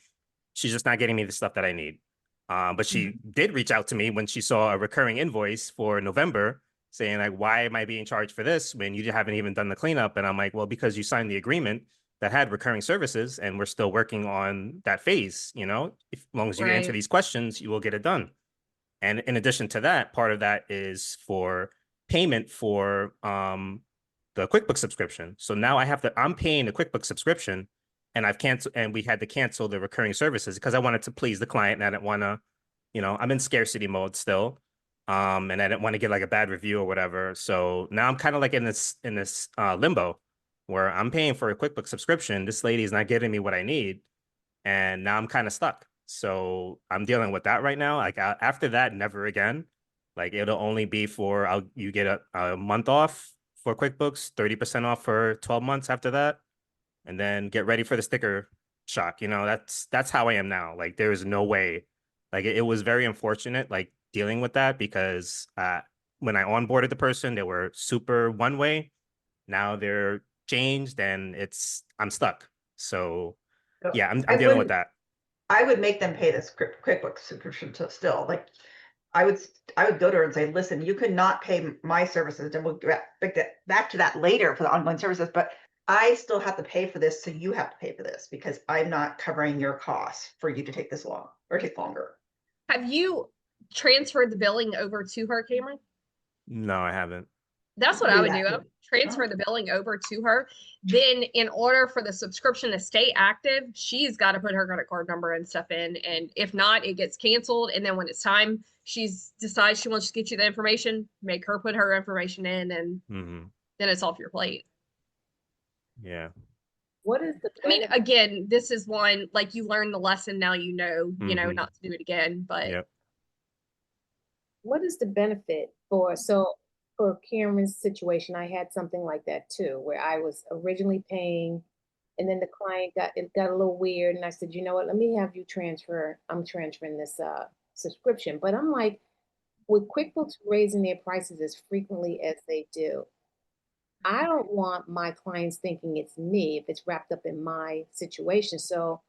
She's just not getting me the stuff that I need. But she did reach out to me when she saw a recurring invoice for November saying, like, why am I being charged for this when you haven't even done the cleanup? And I'm like, well, because you signed the agreement that had recurring services and we're still working on that phase. As long as you answer right. these questions, you will get it done. And in addition to that, part of that is for payment for the QuickBooks subscription. So now I'm paying the QuickBooks subscription and we had to cancel the recurring services because I wanted to please the client and I didn't want to, I'm in scarcity mode still. And I didn't want to get like a bad review or whatever. So now I'm kind of like in this limbo where I'm paying for a QuickBooks subscription. This lady is not giving me what I need. And now I'm kind of stuck. So I'm dealing with that right now. Like after that, never again. Like it'll only be you get a month off for QuickBooks, 30% off for 12 months after that, and then get ready for the sticker shock. That's how I am now. Like there is no way. Like it was very unfortunate, like dealing with that because when I onboarded the person, they were super one way. Now they're changed, and I'm stuck. So yeah, I'm dealing with that. I would make them pay this QuickBooks subscription still. Like I would I would go to her and say, listen, you cannot pay my services, and we'll get back to that later for the ongoing services, but I still have to pay for this, so you have to pay for this because I'm not covering your costs for you to take this long or take longer. Have you transferred the billing over to her, Cameron? No, I haven't. That's You what can I do would that do. I too. would transfer the billing over to her. Then, in order for the subscription to stay active, she's got to put her credit card number and stuff in. And if not, it gets canceled. And then when it's time, decides she wants to get you the information, make her put her information in, and then it's off your plate. Yeah. What is the I mean, benefit? again, this is one like you learn the lesson now. Not to do it again. But Yep. What is the benefit for Cameron's situation? I had something like that too, where I was originally paying, and then the client got a little weird, and I said, you know what? Let me have you transfer. I'm transferring this subscription, but I'm like, with QuickBooks raising their prices as frequently as they do, I don't want my clients thinking it's me if it's wrapped up in my situation. So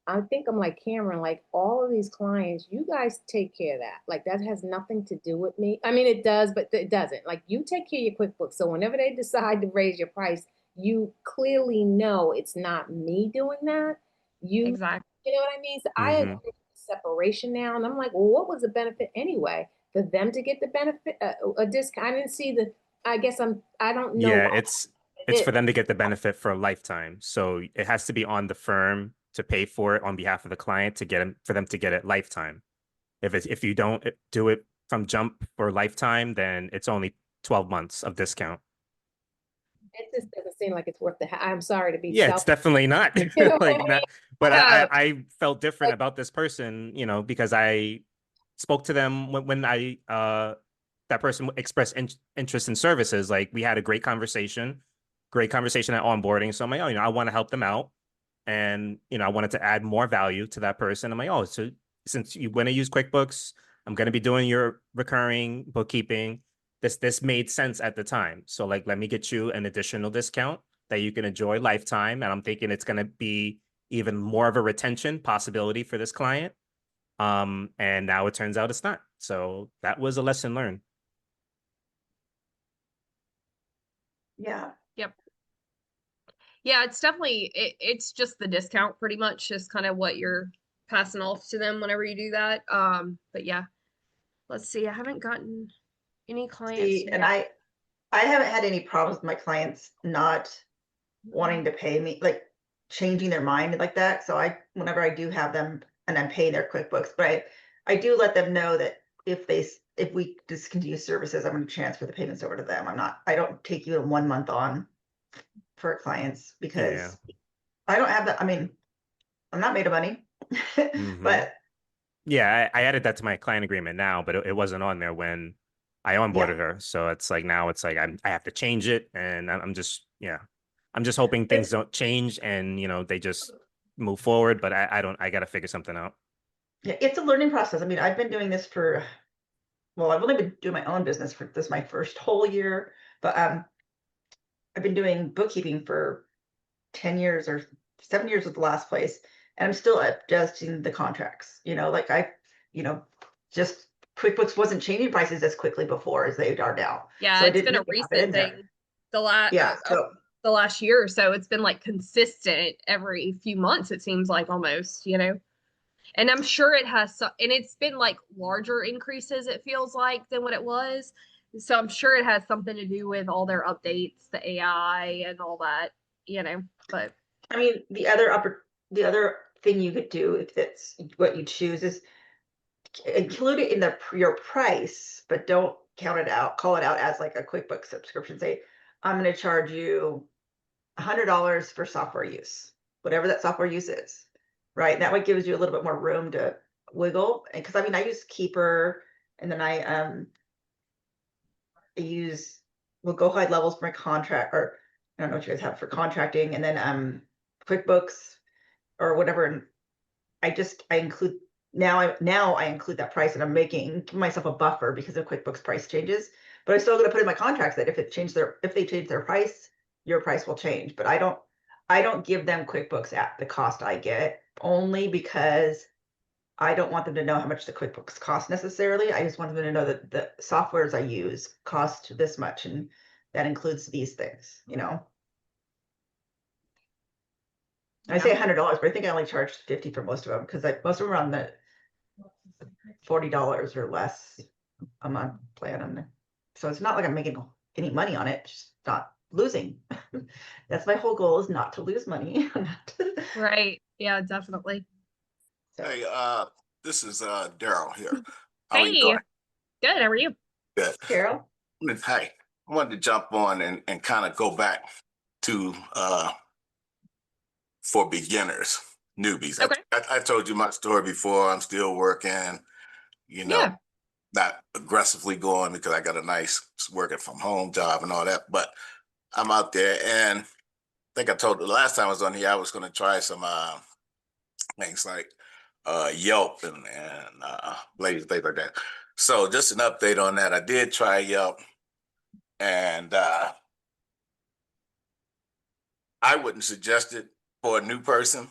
I think I'm like Cameron, like all of these clients, you guys take care of that. Like that has nothing to do with me. I mean, it does, but it doesn't. Like you take care of your QuickBooks. So whenever they decide to raise your price, you clearly know it's not me doing that. exactly. You know what I mean? So I agree with the separation now. And I'm like, well, what was the benefit anyway? For them to get the benefit, a discount. I didn't see I guess I don't know. Yeah, it's for them to get the benefit for a lifetime. So it has to be on the firm to pay for it on behalf of the client for them to get it lifetime. If you don't do it from jump for lifetime, then it's only 12 months of discount. It just doesn't seem like it's worth the, I'm sorry to be Yeah, it's definitely not. You know what Like I mean? not, but Yeah. I felt different Like- about this person, because I spoke to them when I that person expressed interest in services. Like we had a great conversation at onboarding. So I'm like, oh, I want to help them out. And I wanted to add more value to that person. I'm like, oh, so since you want to use QuickBooks, I'm going to be doing your recurring bookkeeping. This made sense at the time. So like, let me get you an additional discount that you can enjoy lifetime. And I'm thinking it's going to be even more of a retention possibility for this client. And now it turns out it's not. So that was a lesson learned. Yeah. Yep. Yeah, it's definitely it's just the discount pretty much is kind of what you're passing off to them whenever you do that. But yeah, let's see. I haven't gotten any clients See, and yet. I haven't had any problems with my clients not wanting to pay me, like changing their mind like that. So whenever I do have them and I'm paying their QuickBooks, but I do let them know that if we discontinue services, I'm going to transfer the payments over to them. I don't take you in 1 month on for clients because Yeah. I don't have that. I mean, I'm not made of money, but Yeah, I added that to my client agreement now, but it wasn't on there when I onboarded her. So it's like now it's like I have to change it, and I'm just hoping things don't change and they just move forward. But I got to figure something out. yeah, it's a learning process. I mean, I've been doing this I've only been doing my own business for this is my first whole year, but I've been doing bookkeeping for 10 years or 7 years with the last place, and I'm still adjusting the contracts. Like just QuickBooks wasn't changing prices as quickly before as they are now. Yeah, So I it's didn't been a really have it in recent there. thing. The Yeah, so the last year or so, it's been like consistent every few months, it seems like almost, And I'm sure it has and it's been like larger increases, it feels like, than what it was. So I'm sure it has something to do with all their updates, the AI and all that, but I mean, the other thing you could do if that's what you choose is include it in your price, but don't call it out as like a QuickBooks subscription. Say, I'm going to charge you $100 for software use, whatever that software use is, right? That way gives you a little bit more room to wiggle. And because I mean, I use Keeper, and then I use Go High Levels for my contract, or I don't know what you guys have for contracting, and then QuickBooks or whatever. And I include now I include that price, and I'm give myself a buffer because of QuickBooks price changes. But I'm still going to put in my contracts that if they change their price, your price will change. But I don't give them QuickBooks at the cost I get, only because I don't want them to know how much the QuickBooks cost necessarily. I just want them to know that the softwares I use cost this much, and that includes these things, I say $100, but I think I only charged 50 for most of them because most of them are on the $40 or less a month plan. So it's not like I'm making any money on it, just not losing. That's my whole goal, is not to lose money. right. Yeah, definitely. Hey, this is Daryl here. How are you Hey, doing? good. How are you? Good. Carol? Hey, I wanted to jump on and kind of go back to for beginners, newbies. Okay. I told you my story before. I'm still working, Yeah. not aggressively going because I got a nice working from home job and all that, but I'm out there. And I think I told you the last time I was on here, I was going to try some things like Yelp and things like that. So just an update on that. I did try Yelp, and I wouldn't suggest it for a new person,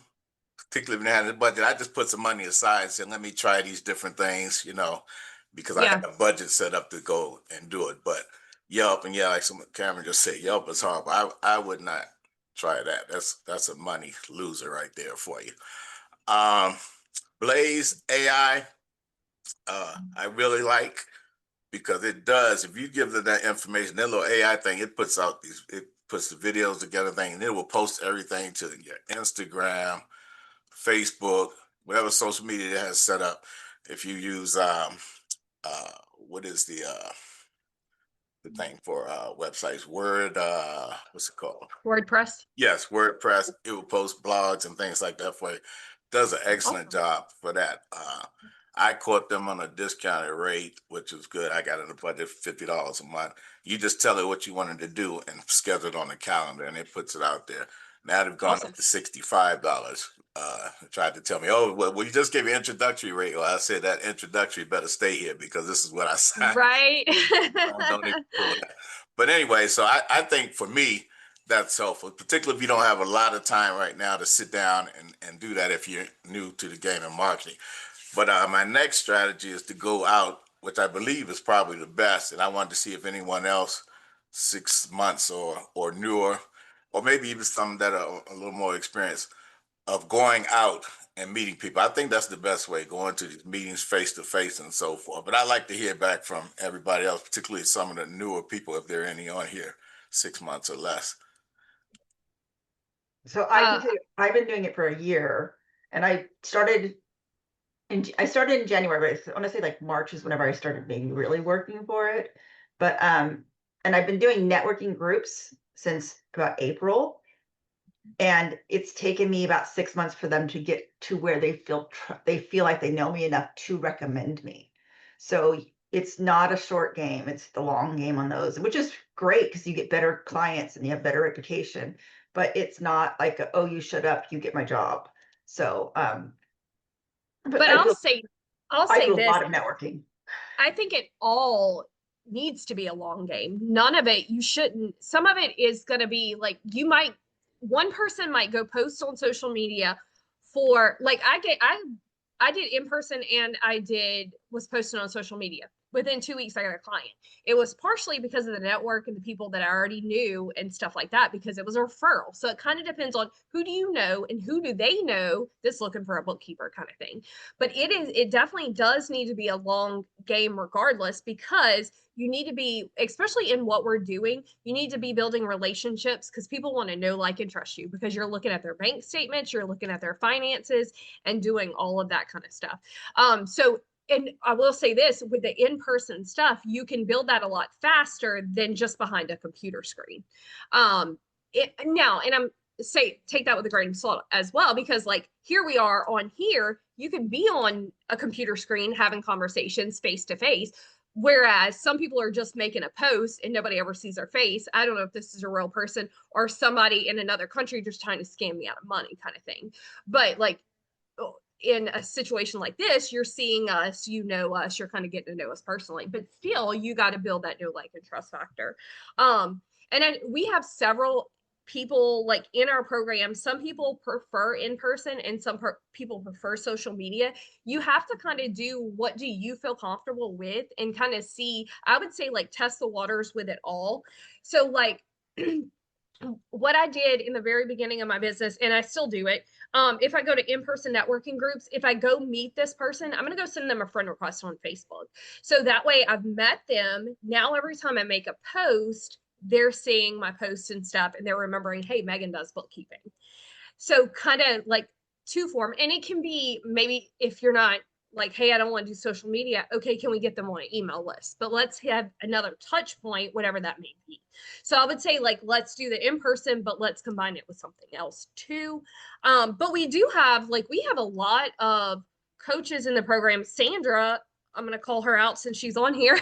particularly if they had a budget. I just put some money aside and said, let me try these different things, because I Yeah. had a budget set up to go and do it. But Yelp, and yeah, like Cameron just said, Yelp is horrible. I would not try that. That's a money loser right there for you. Blaze AI, I really like, because it does, if you give them that information, that little AI thing, it puts the videos together thing, and it will post everything to your Instagram, Facebook, whatever social media it has set up. If you use what is the the thing for websites. What's it called? WordPress. Yes, WordPress. It will post blogs and things like that for you. Does an excellent Awesome. job for that. I caught them on a discounted rate, which was good. I got in the budget $50 a month. You just tell it what you wanted to do and schedule it on the calendar, and it puts it out there. Now they've gone Awesome. up to $65. Tried to tell me, oh, well, you just gave me introductory rate. Well, I said that introductory better stay here because this is what I signed. Right. Don't even pull that. But anyway, so I think for me, that's helpful, particularly if you don't have a lot of time right now to sit down and do that if you're new to the game of marketing. But my next strategy is to go out, which I believe is probably the best. And I wanted to see if anyone else 6 months or newer, or maybe even some that are a little more experienced, of going out and meeting people. I think that's the best way, going to these meetings face to face and so forth. But I'd like to hear back from everybody else, particularly some of the newer people, if there are any on here, 6 months or less. So I can tell you, I've been doing it for a year, and I started in January, but I want to say like March is whenever I started maybe really working for it. But and I've been doing networking groups since about April, and it's taken me about 6 months for them to get to where they feel like they know me enough to recommend me. So it's not a short game; it's the long game on those, which is great because you get better clients and you have better reputation. But it's not like, oh, you shut up, you get my job. So, But I I'll do say a this. lot of networking. I think it all needs to be a long game. None of it, you shouldn't. Some of it is going to be like, one person might go post on social media for like, I did in person and was posting on social media. Within 2 weeks, I got a client. It was partially because of the network and the people that I already knew and stuff like that, because it was a referral. So it kind of depends on who do you know and who do they know that's looking for a bookkeeper kind of thing. But it definitely does need to be a long game regardless, because you need to be, especially in what we're doing, you need to be building relationships because people want to know, like, and trust you because you're looking at their bank statements, you're looking at their finances and doing all of that kind of stuff. And I will say this, with the in-person stuff, you can build that a lot faster than just behind a computer screen. And take that with a grain of salt as well, because like here we are on here, you can be on a computer screen having conversations face to face. Whereas some people are just making a post and nobody ever sees their face. I don't know if this is a real person or somebody in another country just trying to scam me out of money kind of thing. But like, in a situation like this, you're seeing us, you know us, you're kind of getting to know us personally, but still you got to build that know, like, and trust factor. And then we have several people like in our program. Some people prefer in person and some people prefer social media. You have to kind of do what do you feel comfortable with and kind of see, I would say, like, test the waters with it all. So like what I did in the very beginning of my business, and I still do it, if I go to in-person networking groups, if I go meet this person, I'm going to go send them a friend request on Facebook. So that way I've met them. Now, every time I make a post, they're seeing my posts and stuff, and they're remembering, hey, Megan does bookkeeping. So kind of like two form. And it can be, maybe if you're not like, hey, I don't want to do social media. Okay, can we get them on an email list? But let's have another touch point, whatever that may be. So I would say, like, let's do the in-person, but let's combine it with something else too. But we have a lot of coaches in the program. Sandra, I'm going to call her out since she's on here.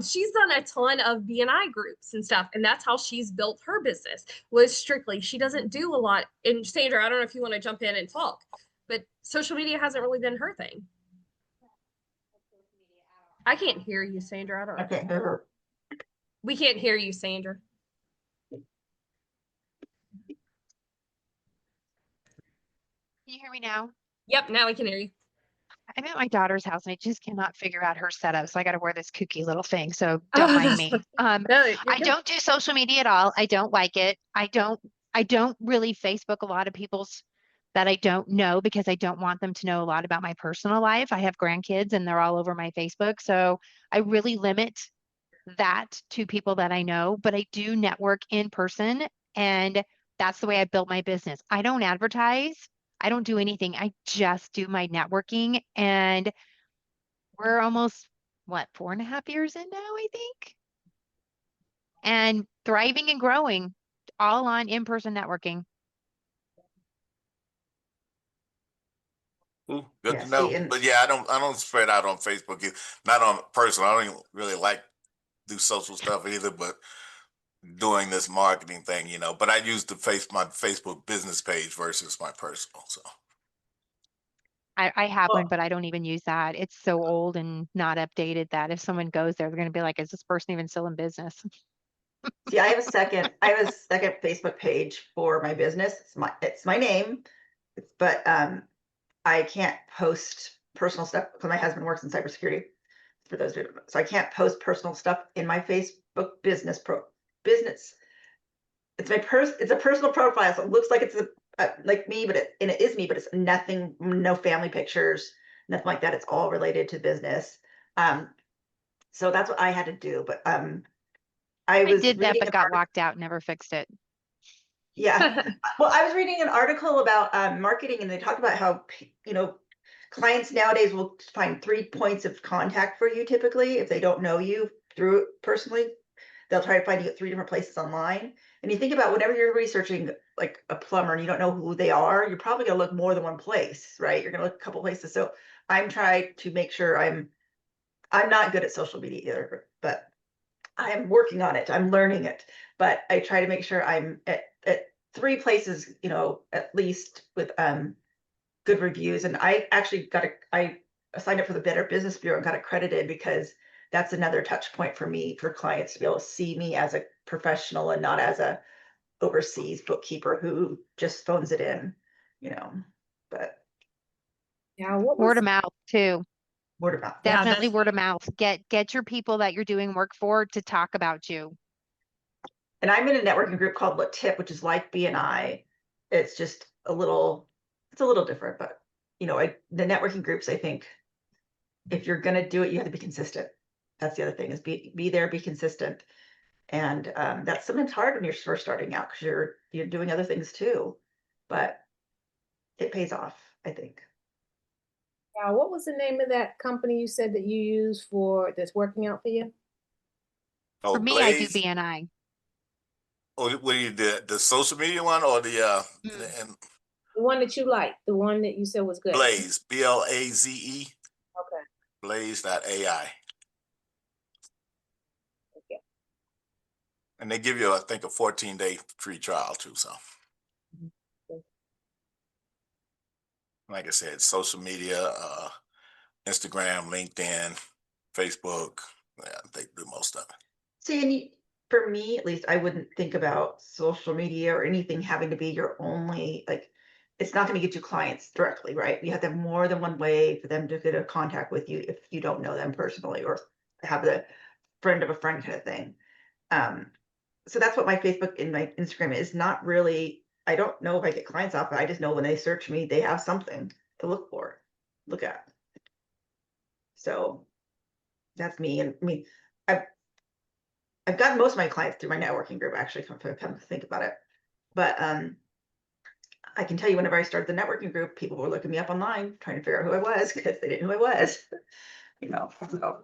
She's done a ton of BNI groups and stuff, and that's how she's built her business, was strictly, she doesn't do a lot. And Sandra, I don't know if you want to jump in and talk, but social media hasn't really been her thing. I can't hear you, Sandra. I don't know. I can't hear her. We can't hear you, Sandra. Can you hear me now? Yep, now we can hear you. I'm at my daughter's house and I just cannot figure out her setup. So I got to wear this kooky little thing. So don't mind me. No, I don't do social media at all. I don't like it. I don't really Facebook a lot of people's that I don't know because I don't want them to know a lot about my personal life. I have grandkids and they're all over my Facebook. So I really limit that to people that I know, but I do network in person, and that's the way I built my business. I don't advertise. I don't do anything. I just do my networking, and we're almost, 4.5 years in now, I think. and thriving and growing all on in-person networking. Ooh, good Yeah, to know. see, and But yeah, I don't spread out on Facebook. Not on personal. I don't even really like do social stuff either, but doing this marketing thing, you know, but I use my Facebook business page versus my personal. So I have well, one, but I don't even use that. It's so old and not updated that if someone goes there, they're going to be like, is this person even still in business? see, I have a second Facebook page for my business. It's my name, but I can't post personal stuff because my husband works in cybersecurity. For those who don't know. So I can't post personal stuff in my Facebook business. It's a personal profile, so it looks like it's like me, but it is me, but it's nothing, no family pictures, nothing like that. It's all related to business. So that's what I had to do. But I I was did that, reading but an got locked out, never fixed it. yeah. Well, I was reading an article about marketing, and they talked about how clients nowadays will find 3 points of contact for you typically if they don't know you through it personally. They'll try to find you at 3 different places online. And you think about whenever you're researching like a plumber and you don't know who they are, you're probably gonna look more than one place, right? You're gonna look a couple places. So I'm trying to make sure I'm not good at social media either, but I am working on it. I'm learning it. But I try to make sure I'm at 3 places, at least with good reviews. And I actually I signed up for the Better Business Bureau and got accredited because that's another touch point for me, for clients to be able to see me as a professional and not as a overseas bookkeeper who just phones it in, but Now, what Word was of mouth too. word of mouth. Yeah, Definitely that's word of mouth. Get your people that you're doing work for to talk about you. And I'm in a networking group called What Tip, which is like BNI. It's just it's a little different, but the networking groups, I think if you're going to do it, you have to be consistent. That's the other thing, is be there, be consistent. And that's sometimes hard when you're first starting out because you're doing other things too, but it pays off, I think. what was the name of that company you said that you use for that's working out for you? oh, For me, I do Blaze. BNI. Or what do you do? The social media one or the Mm. and The one that you liked, the one that you said was good. Blaze, Blaze, Okay. Blaze.ai. Okay. And they give you, I think, a 14-day free trial too. So like I said, social media, Instagram, LinkedIn, Facebook. Yeah, they do most of it. See, and for me, at least, I wouldn't think about social media or anything having to be your only, like, it's not going to get you clients directly, right? You have to have more than one way for them to get a contact with you if you don't know them personally or have the friend of a friend kind of thing. So that's what my Facebook and my Instagram is. Not really, I don't know if I get clients off, but I just know when they search me, they have something to look at. So that's me. And I mean, I've gotten most of my clients through my networking group, actually, come to think about it. But I can tell you, whenever I started the networking group, people were looking me up online, trying to figure out who I was because they didn't know who I was. So.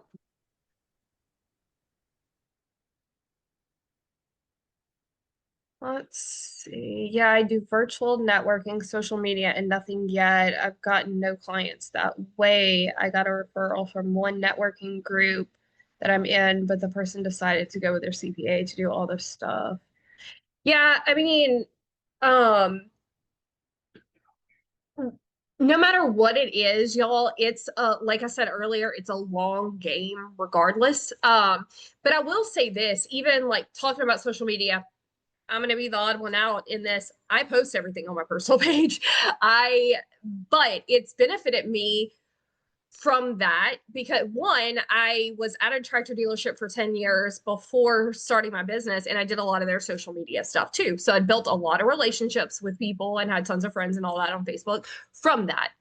Let's see. Yeah, I do virtual networking, social media, and nothing yet. I've gotten no clients that way. I got a referral from one networking group that I'm in, but the person decided to go with their CPA to do all this stuff. Yeah, I mean, um, no matter what it is, y'all, it's like I said earlier, it's a long game regardless. But I will say this, even like talking about social media, I'm going to be the odd one out in this. I post everything on my personal page. But it's benefited me from that because one, I was at a tractor dealership for 10 years before starting my business, and I did a lot of their social media stuff too. So I built a lot of relationships with people and had tons of friends and all that on Facebook from that.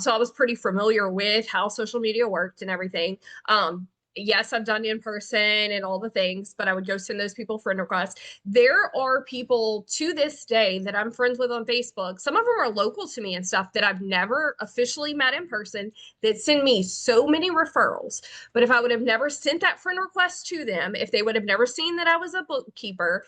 So I was pretty familiar with how social media worked and everything. yes, I've done in person and all the things, but I would go send those people friend requests. There are people to this day that I'm friends with on Facebook. Some of them are local to me and stuff that I've never officially met in person that send me so many referrals. But if I would have never sent that friend request to them, if they would have never seen that I was a bookkeeper,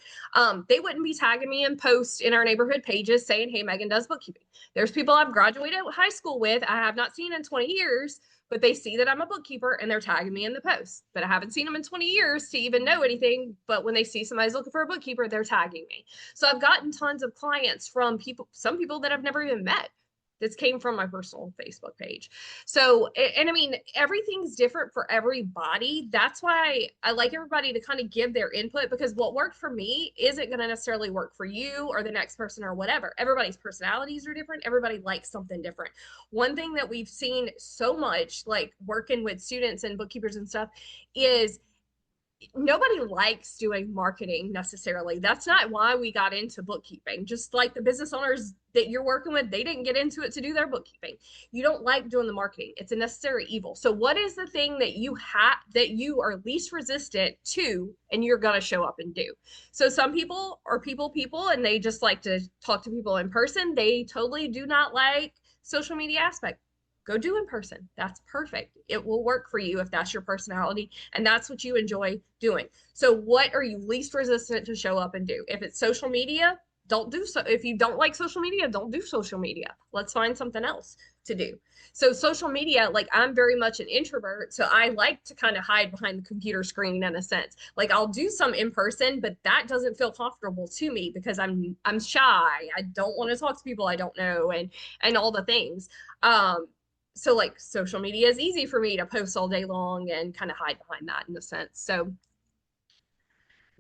they wouldn't be tagging me in posts in our neighborhood pages saying, hey, Megan does bookkeeping. There's people I've graduated high school with, I have not seen in 20 years, but they see that I'm a bookkeeper and they're tagging me in the post. But I haven't seen them in 20 years to even know anything. But when they see somebody's looking for a bookkeeper, they're tagging me. So I've gotten tons of clients from people, some people that I've never even met. This came from my personal Facebook page. So, and I mean, everything's different for everybody. That's why I like everybody to kind of give their input, because what worked for me isn't going to necessarily work for you or the next person or whatever. Everybody's personalities are different. Everybody likes something different. One thing that we've seen so much, like working with students and bookkeepers and stuff, is nobody likes doing marketing necessarily. That's not why we got into bookkeeping. Just like the business owners that you're working with, they didn't get into it to do their bookkeeping. You don't like doing the marketing. It's a necessary evil. So what is the thing that you have that you are least resistant to and you're going to show up and do? So some people are people and they just like to talk to people in person. They totally do not like social media aspect. Go do in person. That's perfect. It will work for you if that's your personality and that's what you enjoy doing. So what are you least resistant to show up and do? If it's social media, don't do so. If you don't like social media, don't do social media. Let's find something else to do. So social media, like I'm very much an introvert, so I like to kind of hide behind the computer screen in a sense. Like I'll do some in person, but that doesn't feel comfortable to me because I'm shy. I don't want to talk to people I don't know and all the things. So like social media is easy for me to post all day long and kind of hide behind that in a sense. So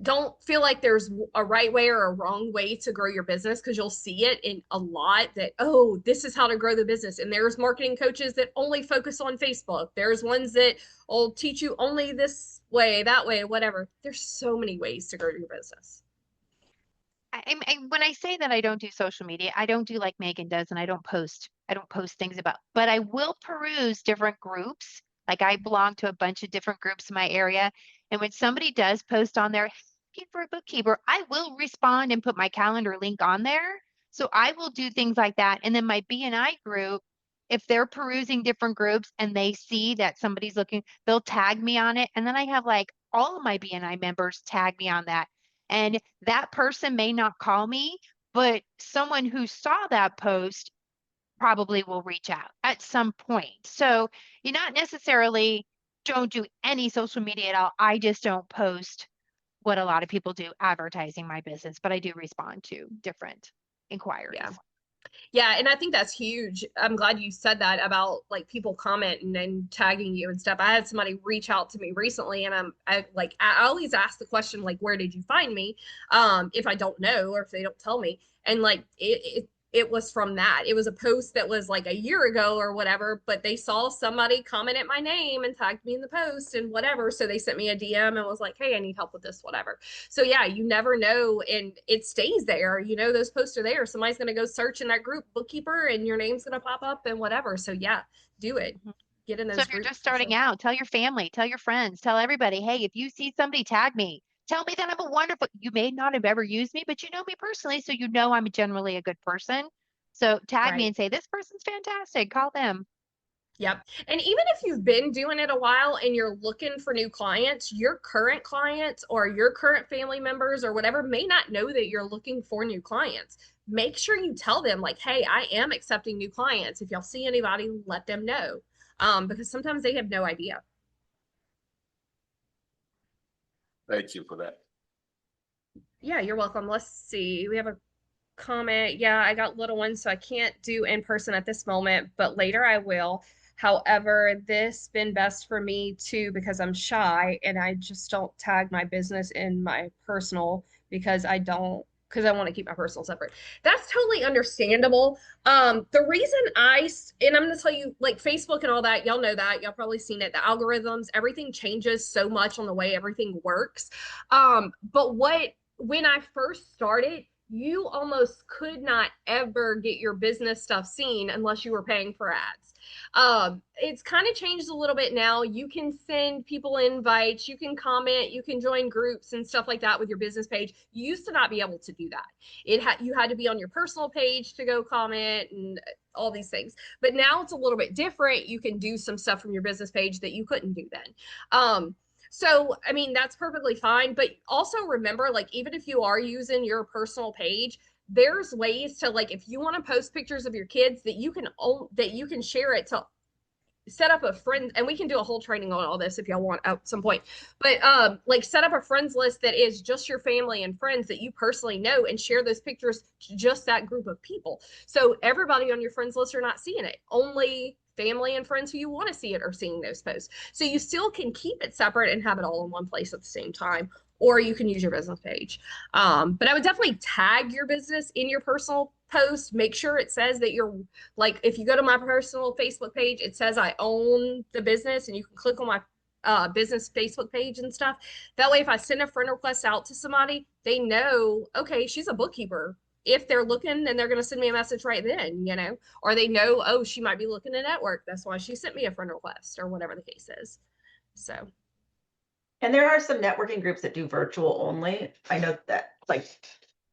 don't feel like there's a right way or a wrong way to grow your business, because you'll see it in a lot that, oh, this is how to grow the business. And there's marketing coaches that only focus on Facebook. There's ones that will teach you only this way, that way, whatever. There's so many ways to grow your business. When I say that I don't do social media, I don't do like Megan does, and I don't post things about, but I will peruse different groups. Like I belong to a bunch of different groups in my area. And when somebody does post on there, looking for a bookkeeper, I will respond and put my calendar link on there. So I will do things like that. And then my BNI group, if they're perusing different groups and they see that somebody's looking, they'll tag me on it. And then I have like all of my BNI members tag me on that. And that person may not call me, but someone who saw that post probably will reach out at some point. So you not necessarily don't do any social media at all. I just don't post what a lot of people do, advertising my business, but I do respond to different inquiries. Yeah, and I think that's huge. I'm glad you said that about like people commenting and tagging you and stuff. I had somebody reach out to me recently, and I always ask the question like, where did you find me? If I don't know or if they don't tell me, and like it was from that. It was a post that was like a year ago or whatever, but they saw somebody comment at my name and tagged me in the post and whatever. So they sent me a DM and was like, hey, I need help with this, whatever. So yeah, you never know. And it stays there. You know, those posts are there. Somebody's going to go search in that group bookkeeper and your name's going to pop up and whatever. So yeah, do it. Get in those So if you're groups just starting out, tell your family, tell your friends, tell everybody, hey, if you see somebody, tag me. Tell me that I'm a wonderful, you may not have ever used me, but you know me personally, so you know I'm generally a good person. So tag me and say, this person's fantastic. Call them. Yep. And even if you've been doing it a while and you're looking for new clients, your current clients or your current family members or whatever may not know that you're looking for new clients. Make sure you tell them like, hey, I am accepting new clients. If y'all see anybody, let them know. Because sometimes they have no idea. Thank you for that. Yeah, you're welcome. Let's see. We have a comment. Yeah, I got little ones, so I can't do in person at this moment, but later I will. However, this been best for me too because I'm shy and I just don't tag my business in my personal because I want to keep my personal separate. That's totally understandable. The reason and I'm going to tell you, like Facebook and all that, y'all know that, y'all probably seen it, the algorithms, everything changes so much on the way everything works. But when I first started, you almost could not ever get your business stuff seen unless you were paying for ads. It's kind of changed a little bit now. You can send people invites, you can comment, you can join groups and stuff like that with your business page. You used to not be able to do that. You had to be on your personal page to go comment and all these things. But now it's a little bit different. You can do some stuff from your business page that you couldn't do then. So, I mean, that's perfectly fine. But also remember, like, even if you are using your personal page, there's ways to, like, if you want to post pictures of your kids that you can share it to set up a friend, and we can do a whole training on all this if y'all want at some point, but like set up a friends list that is just your family and friends that you personally know and share those pictures to just that group of people. So everybody on your friends list are not seeing it. Only family and friends who you want to see it are seeing those posts. So you still can keep it separate and have it all in one place at the same time, or you can use your business page. But I would definitely tag your business in your personal post. Make sure it says that you're, like, if you go to my personal Facebook page, it says I own the business, and you can click on my business Facebook page and stuff. That way, if I send a friend request out to somebody, they know, okay, she's a bookkeeper. If they're looking, then they're going to send me a message right then, you know, or they know, oh, she might be looking to network. That's why she sent me a friend request, or whatever the case is. So. And there are some networking groups that do virtual only. I know that, like,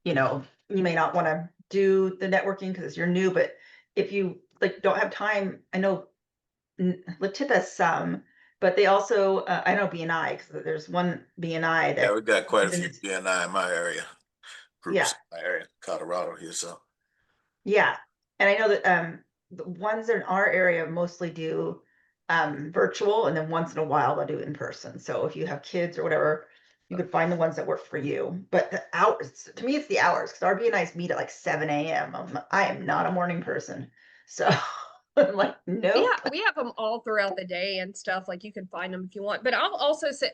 you know, you may not want to do the networking because you're new, but if you like don't have time, I know Latip has some, but they also, I know BNI, because there's one BNI that. Yeah, we got quite a few it's- BNI in my area, groups Yeah. in my area, Colorado here, so. Yeah, and I know that the ones in our area mostly do virtual, and then once in a while they'll do in person. So if you have kids or whatever, you could find the ones that work for you. But the hours, to me, it's the hours, because our BNIs meet at like 7 a.m. I am not a morning person, so I'm like, nope. We have them all throughout the day and stuff. Like, you can find them if you want. But I'll also say,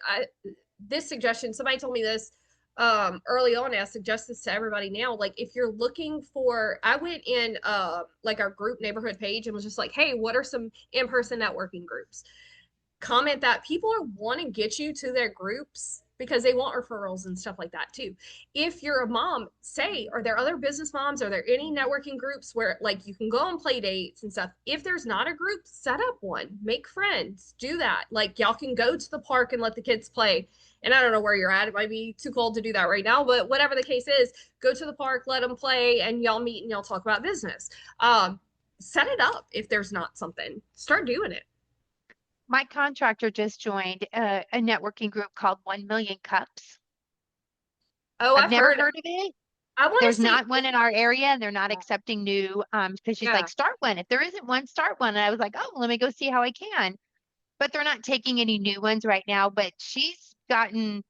this suggestion, somebody told me this early on. I suggest this to everybody now. Like, if you're looking for, I went in like our group neighborhood page and was just like, hey, what are some in-person networking groups? Comment that. People are want to get you to their groups because they want referrals and stuff like that too. If you're a mom, say, are there other business moms? Are there any networking groups where, like, you can go on play dates and stuff? If there's not a group, set up one, make friends, do that. Like, y'all can go to the park and let the kids play. And I don't know where you're at. It might be too cold to do that right now, but whatever the case is, go to the park, let them play, and y'all meet and y'all talk about business. Set it up. If there's not something, start doing it. My contractor just joined a networking group called 1 Million Cups. Oh, I've I've never heard heard of it. I want to There's say not one in our area, and they're not Yeah. accepting new because she's Yeah. like, start one. If there isn't one, start one. And I was like, oh, let me go see how I can. But they're not taking any new ones right now. But she's gotten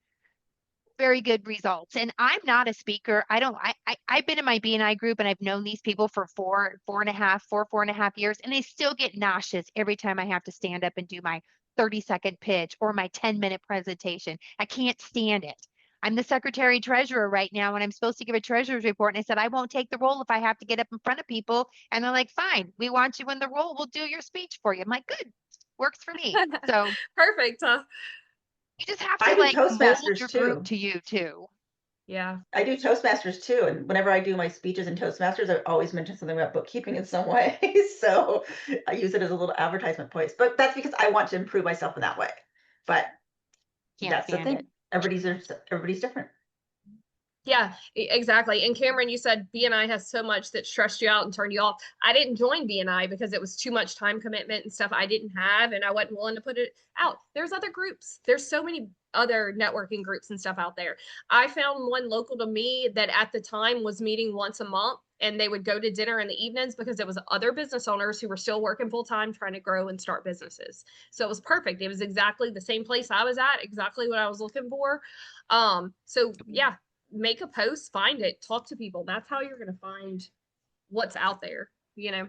very good results. And I'm not a speaker. I've been in my BNI group, and I've known these people for four and a half years, and I still get nauseous every time I have to stand up and do my 30-second pitch or my 10-minute presentation. I can't stand it. I'm the secretary treasurer right now, and I'm supposed to give a treasurer's report. And I said, I won't take the role if I have to get up in front of people. And they're like, fine, we want you in the role. We'll do your speech for you. I'm like, good, works for me. So Perfect, huh? you just have I to do like mold Toastmasters your too. group to you too. Yeah. I do Toastmasters too, and whenever I do my speeches in Toastmasters, I always mention something about bookkeeping in some way. So I use it as a little advertisement point. But that's because I want to improve myself in that way. But Can't that's the stand thing. it. Everybody's different. Yeah, exactly. And Cameron, you said BNI has so much that stressed you out and turned you off. I didn't join BNI because it was too much time commitment and stuff I didn't have, and I wasn't willing to put it out. There's other groups. There's so many other networking groups and stuff out there. I found one local to me that at the time was meeting once a month, and they would go to dinner in the evenings because it was other business owners who were still working full time trying to grow and start businesses. So it was perfect. It was exactly the same place I was at, exactly what I was looking for. So yeah, make a post, find it, talk to people. That's how you're going to find what's out there, you know?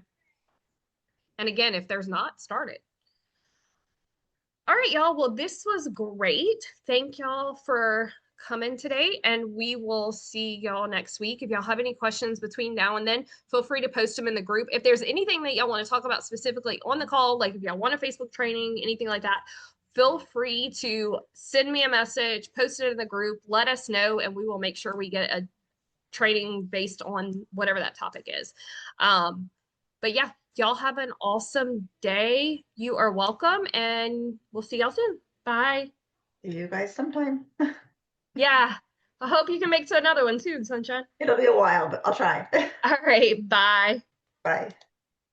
And again, if there's not, start it. All right, y'all. Well, this was great. Thank y'all for coming today, and we will see y'all next week. If y'all have any questions between now and then, feel free to post them in the group. If there's anything that y'all want to talk about specifically on the call, like if y'all want a Facebook training, anything like that, feel free to send me a message, post it in the group, let us know, and we will make sure we get a training based on whatever that topic is. But yeah, y'all have an awesome day. You are welcome, and we'll see y'all soon. Bye. See you guys sometime. Yeah. I hope you can make to another one soon, Sunshine. It'll be a while, but I'll try. All right. Bye. Bye.